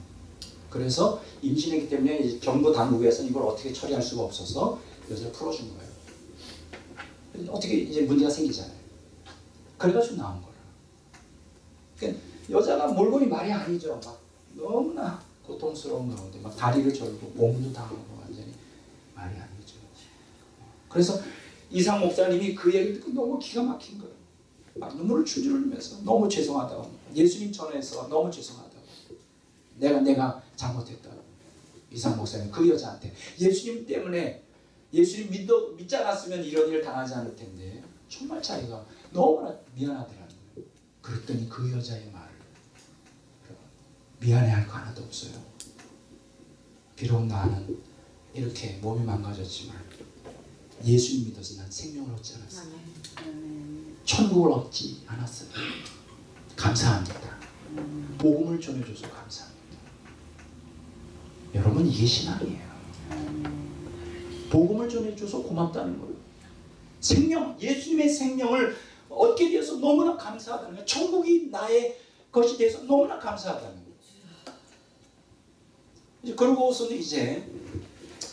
그래서 임신했기 때문에 이제 정부 당국에서는 이걸 어떻게 처리할 수가 없어서 여자를 풀어준 거예요. 어떻게 이제 문제가 생기잖아요. 그래가지고 나온 거라. 그러니까 여자가 몰골이 말이 아니죠. 막 너무나 고통스러운 가운데 막 다리를 절고 몸도 당하고 완전히 말이 아니죠. 그래서 이상 목사님이 그 얘기를 듣고 너무 기가 막힌 거예요. 막 눈물을 줄줄 흘리면서 너무 죄송하다고, 예수님 전에서 너무 죄송하다고, 내가 잘못했다고. 이상 목사님 그 여자한테 예수님 때문에 예수님 믿지 않았으면 이런 일을 당하지 않을 텐데 정말 자기가 너무나 미안하더라고요. 그랬더니 그 여자의 말을 미안해할 거 하나도 없어요. 비록 나는 이렇게 몸이 망가졌지만 예수님 믿어서 난 생명을 얻지 않았어요. 천국을 얻지 않았어요. 감사합니다. 복음을 전해줘서 감사합니다. 여러분 이게 신앙이에요. 복음을 전해줘서 고맙다는 거예요. 생명, 예수님의 생명을 얻게 되어서 너무나 감사하다는 거예요. 천국이 나의 것이 돼서 너무나 감사하다는 거예요. 그러고서는 이제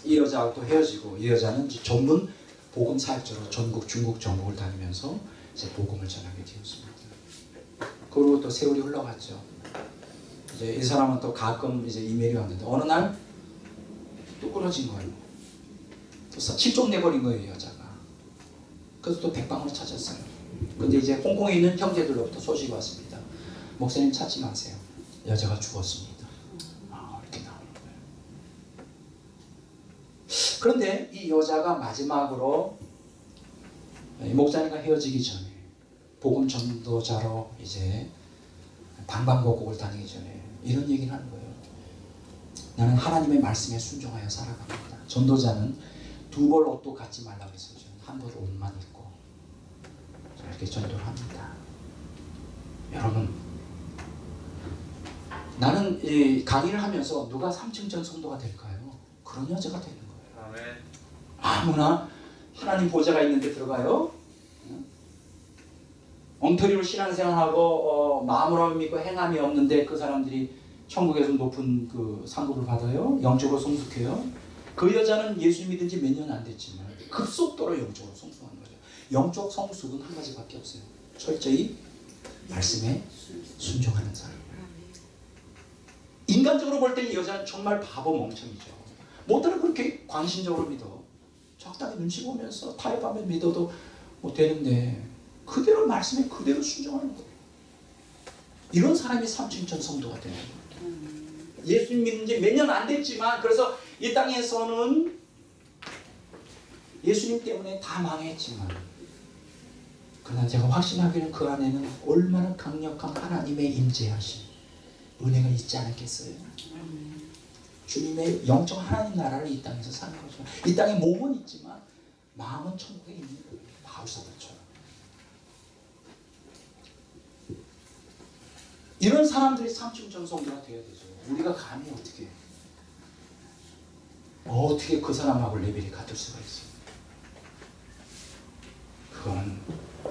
이 여자하고 또 헤어지고 이 여자는 이제 전문 복음 사역자로 전국 중국 전국을 다니면서 이제 복음을 전하게 되었습니다. 그리고 또 세월이 흘러갔죠. 이제 이 사람은 또 가끔 이제 이메일이 왔는데 어느 날 또 끊어진 거예요. 또 실종돼버린 거예요, 이 여자가. 그래서 또 백방으로 찾았어요. 근데 이제 홍콩에 있는 형제들로부터 소식이 왔습니다. 목사님 찾지 마세요. 여자가 죽었습니다. 이렇게 나오는 거예요. 그런데 이 여자가 마지막으로 목사님과 헤어지기 전에 복음 전도자로 이제 방방곡곡을 다니기 전에 이런 얘기를 하는 거예요. 나는 하나님의 말씀에 순종하여 살아갑니다. 전도자는 두 벌 옷도 갖지 말라고 했어요. 저는 한 벌 옷만 입고 이렇게 전도를 합니다. 여러분, 나는 이 강의를 하면서 누가 삼층전 성도가 될까요? 그런 여자가 되는 거예요. 아멘. 아무나 하나님 보좌가 있는데 들어가요? 엉터리로 신앙생활하고 마음으로 믿고 행함이 없는데 그 사람들이 천국에서 높은 그 상급을 받아요? 영적으로 성숙해요? 그 여자는 예수 믿은 지 몇 년 안 됐지만 급속도로 영적으로 성숙하는 거죠. 영적 성숙은 한 가지밖에 없어요. 철저히 말씀에 순종하는 사람. 인간적으로 볼 때 이 여자는 정말 바보 멍청이죠. 뭐들은 그렇게 광신적으로 믿어. 적당히 눈치 보면서 타협하면 믿어도 뭐 되는데 그대로 말씀에 그대로 순종하는 거예요. 이런 사람이 삼층천 성도가 되는 거예요. 예수님 믿는 지 몇 년 안 됐지만 그래서 이 땅에서는 예수님 때문에 다 망했지만 그러나 제가 확신하기는 그 안에는 얼마나 강력한 하나님의 임재하심 은혜가 있지 않았겠어요. 주님의 영적 하나님 나라를 이 땅에서 사는 거죠. 이 땅에 몸은 있지만 마음은 천국에 있는 거예요. 바울사도처럼. 이런 사람들이 삼층천 성도가 되어야 되죠. 우리가 감히 어떻게 그 사람하고 레벨이 같을 수가 있어요. 그건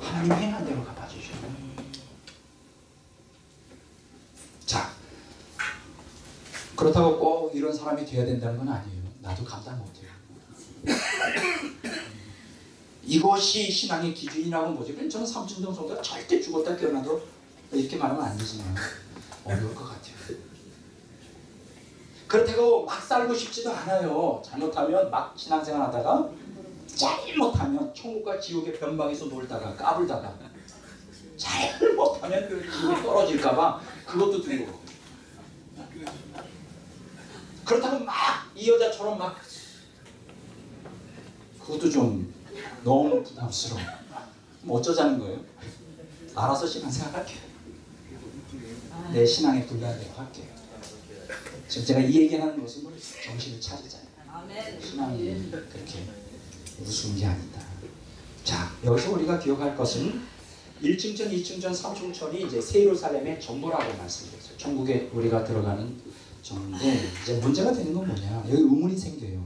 하나님 행한 대로 갚아주셔야 돼요. 자, 그렇다고 꼭 이런 사람이 되어야 된다는 건 아니에요. 나도 감당 못해요. 이것이 신앙의 기준이라고 뭐지? 그럼 저는 삼층동 성도가 절대 죽었다 깨어나도 이렇게 말하면 안 되지만 어려울 것 같아요. 그렇다고 막 살고 싶지도 않아요. 잘못하면 막 신앙생활 하다가 잘못하면 천국과 지옥의 변방에서 놀다가 까불다가 잘못하면 그 지옥에 떨어질까봐 그것도 두려워. 그렇다고 막 이 여자처럼 막 그것도 좀 너무 부담스러워. 그럼 어쩌자는 거예요? 알아서 신앙생활 할게요. 내 신앙에 불리하게 할게요. 지금 제가 이 얘기하는 것은 정신을 차리잖아요. 신앙이 그렇게 우스운 게 아니다. 자, 여기서 우리가 기억할 것은 1층천, 2층천, 3층천이 이제 새 예루살렘의 전부라고 말씀드렸어요. 천국에 우리가 들어가는 전부인데 이제 문제가 되는 건 뭐냐? 여기 의문이 생겨요.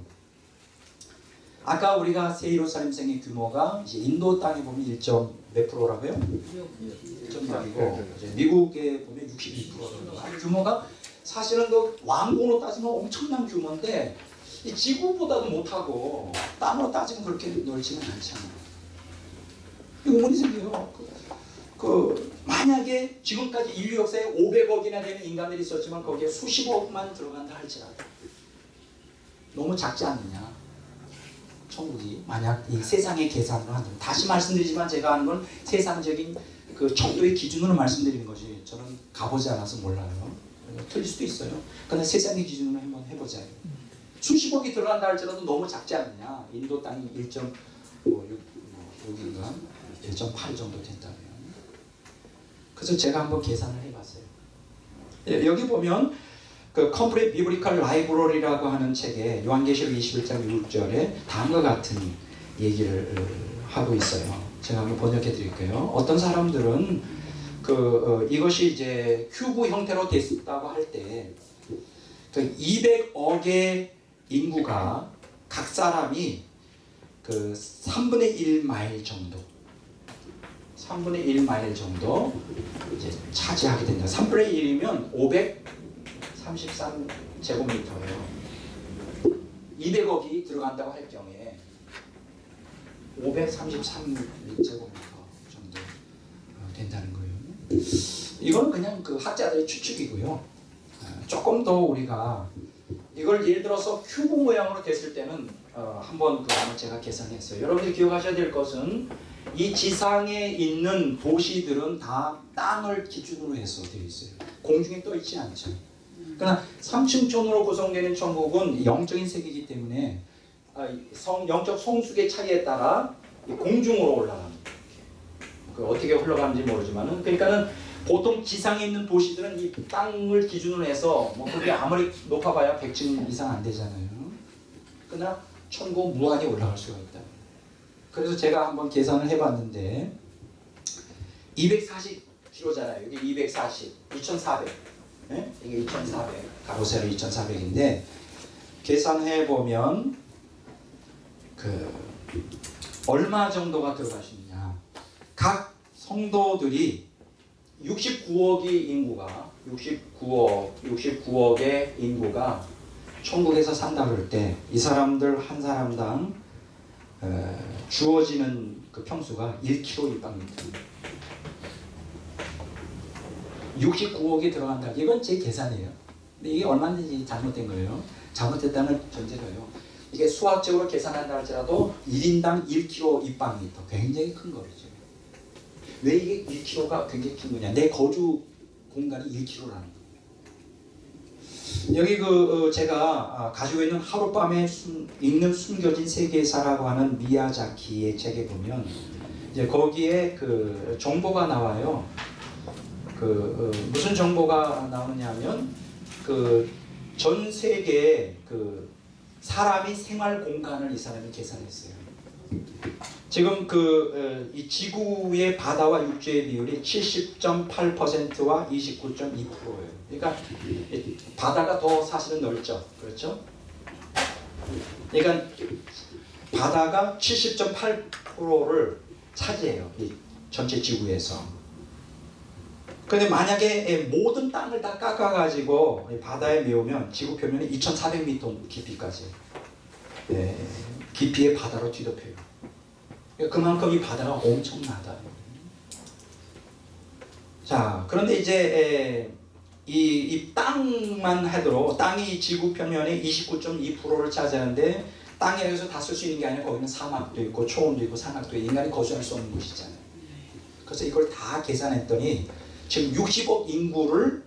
아까 우리가 새 예루살렘성의 규모가 이제 인도 땅에 보면 1점 몇 프로라고요? 1.6이고 미국에 보면 62% 정도. 규모가 사실은 그 왕국으로 따지면 엄청난 규모인데 이 지구보다도 못하고 땅으로 따지면 그렇게 넓지는 않잖아요. 의문이 생겨요. 만약에 지금까지 인류 역사에 500억이나 되는 인간들이 있었지만 거기에 수십억만 들어간다 할지라도 너무 작지 않느냐? 천국이 만약 이 세상의 계산으로 한다면, 다시 말씀드리지만 제가 하는 건 세상적인 그 정도의 기준으로 말씀드리는 거지 저는 가보지 않아서 몰라요. 틀릴 수도 있어요. 그러나 세상의 기준으로 한번 해보자. 수십억이 들어간다 할지라도 너무 작지 않느냐? 인도 땅이 1.6인가 1.8 정도 된다면. 그래서 제가 한번 계산을 해봤어요. 여기 보면 그 Complete Biblical Library라고 하는 책에 요한계시록 21장 6절에 다음과 같은 얘기를 하고 있어요. 제가 한번 번역해 드릴게요. 어떤 사람들은 이것이 이제 큐브 형태로 됐다고 할 때 200억의 인구가 각 사람이 3분의 1마일 정도 3분의 1마일 정도 이제 차지하게 된다. 3분의 1이면 533제곱미터예요. 200억이 들어간다고 할 경우에 533제곱미터 정도 된다는 거예요. 이건 그냥 그 학자들의 추측이고요. 조금 더 우리가 이걸 예를 들어서 큐브 모양으로 됐을 때는 한번 그걸 제가 계산했어요. 여러분들이 기억하셔야 될 것은 이 지상에 있는 도시들은 다 땅을 기준으로 해서 되어 있어요. 공중에 떠 있지 않죠. 그러나 3층천으로 구성되는 천국은 영적인 세계이기 때문에 영적 성숙의 차이에 따라 공중으로 올라갑니다. 어떻게 흘러가는지 모르지만은 그러니까는 보통 지상에 있는 도시들은 이 땅을 기준으로 해서 뭐 그게 아무리 높아봐야 100층 이상 안 되잖아요. 그러나 천국 무한히 올라갈 수가 있다. 그래서 제가 한번 계산을 해봤는데 240km잖아요. 여기 240, 2400. 네? 이게 2400. 가로세로 2400인데 계산해 보면 얼마 정도가 들어가시느냐? 각 성도들이 69억의 인구가 69억의 인구가 천국에서 산다 그럴 때 이 사람들 한 사람당 주어지는 그 평수가 1km 입방미터. 69억이 들어간다. 이건 제 계산이에요. 근데 이게 얼마든지 잘못된 거예요. 잘못됐다는 전제로요. 이게 수학적으로 계산한다 할지라도 1인당 1km 입방미터. 굉장히 큰 거죠. 왜 이게 1km가 굉장히 큰 거냐? 내 거주 공간이 1km라는 거예요. 여기 제가 가지고 있는 하룻밤에 읽는 숨겨진 세계사라고 하는 미야자키의 책에 보면 이제 거기에 정보가 나와요. 무슨 정보가 나오냐면 전 세계에 사람이 생활 공간을 이 사람이 계산했어요. 지금 이 지구의 바다와 육지의 비율이 70.8%와 29.2%예요. 그러니까 바다가 더 사실은 넓죠. 그렇죠? 그러니까 바다가 70.8%를 차지해요. 이 전체 지구에서. 그런데 만약에 모든 땅을 다 깎아가지고 바다에 메우면 지구 표면이 2,400m 깊이까지. 깊이의 바다로 뒤덮여요. 그만큼 이 바다가 엄청나다. 자, 그런데 이제 이 땅만 하더라도 땅이 지구 표면의 29.2%를 차지하는데 땅이라서 다 쓸 수 있는 게 아니라 거기는 사막도 있고 초원도 있고 산악도 있고 인간이 거주할 수 없는 곳이잖아요. 그래서 이걸 다 계산했더니 지금 60억 인구를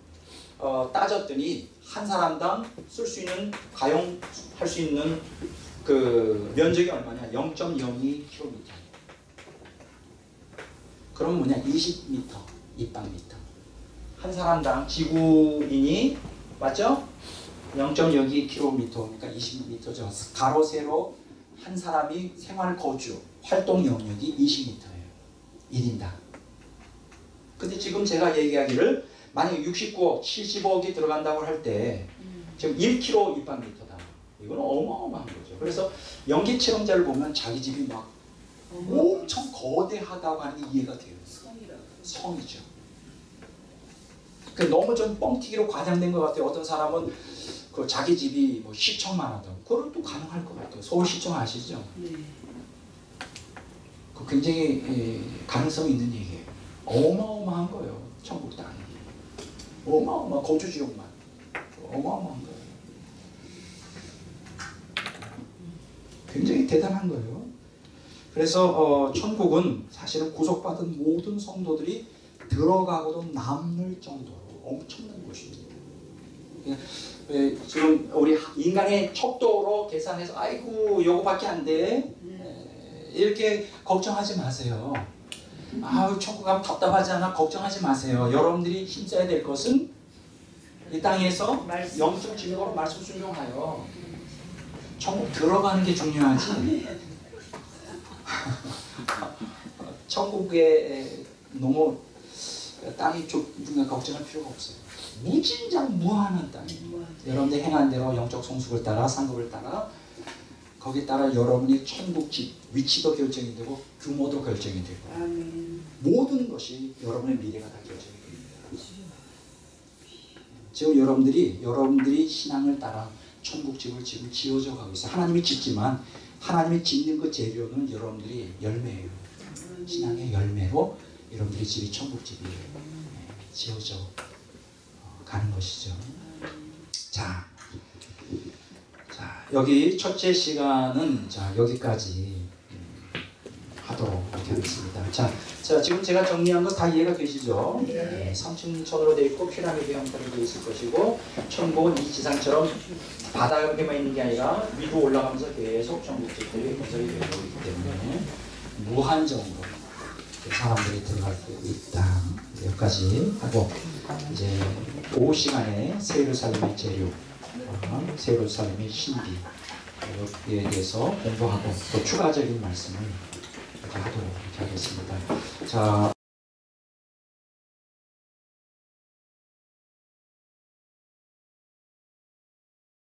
따졌더니 한 사람당 쓸 수 있는 가용할 수 있는 그 면적이 얼마냐? 0.02km. 그럼 뭐냐? 20m, 입방미터. 한 사람당 지구인이 맞죠? 0.02km, 그러니까 20m죠. 가로 세로 한 사람이 생활 거주 활동 영역이 20m예요. 1인당. 근데 지금 제가 얘기하기를 만약에 69억, 70억이 들어간다고 할 때 지금 1km 입방미터다. 이건 어마어마한 거죠. 그래서 연기 체험자를 보면 자기 집이 막 엄청 거대하다고 하는 게 이해가 돼요. 성이죠. 너무 좀 뻥튀기로 과장된 것 같아요. 어떤 사람은 그 자기 집이 뭐 시청만 하다. 그건 또 가능할 것 같아요. 서울시청 아시죠? 그 굉장히 가능성이 있는 얘기예요. 어마어마한 거예요. 천국 땅이. 어마어마 거주지역만. 어마어마한 거예요. 굉장히 대단한 거예요. 그래서 천국은 사실은 구속받은 모든 성도들이 들어가고도 남을 정도로 엄청난 곳입니다. 지금 우리 인간의 척도로 계산해서 아이고 요거밖에 안 돼. 이렇게 걱정하지 마세요. 아우 천국 가면 답답하지 않아? 걱정하지 마세요. 여러분들이 힘써야 될 것은 이 땅에서 영적 진리로 말씀 순종하여 천국 들어가는 게 중요하지. 천국에 너무 땅이 좁으니까 걱정할 필요가 없어요. 무진장 무한한 땅이에요. 여러분들 행한 대로 영적 성숙을 따라 상급을 따라 거기에 따라 여러분이 천국 집 위치도 결정이 되고 규모도 결정이 되고 모든 것이 여러분의 미래가 다 결정이 됩니다. 지금 여러분들이 신앙을 따라 천국 집을 지금 지어져 가고 있어요. 하나님이 짓지만 하나님이 짓는 그 재료는 여러분들이 열매예요. 신앙의 열매로 여러분들의 집이 천국 집이 지어져 가는 것이죠. 자, 여기 첫째 시간은 여기까지 하도록 하겠습니다. 자, 지금 제가 정리한 거 다 이해가 되시죠? 네. 3층천으로 되어 있고 피라미드 형태로 되어 있을 것이고 천국은 이 지상처럼 바닥에만 있는 게 아니라 위로 올라가면서 계속 천국집들이 건설이 되고 있기 때문에 무한정으로 사람들이 들어갈 수 있다. 여기까지 하고 이제 오후 시간에 새 예루살렘의 재료, 새 예루살렘의 신비에 대해서 공부하고 또 추가적인 말씀을 이렇게 하도록 하겠습니다. 자,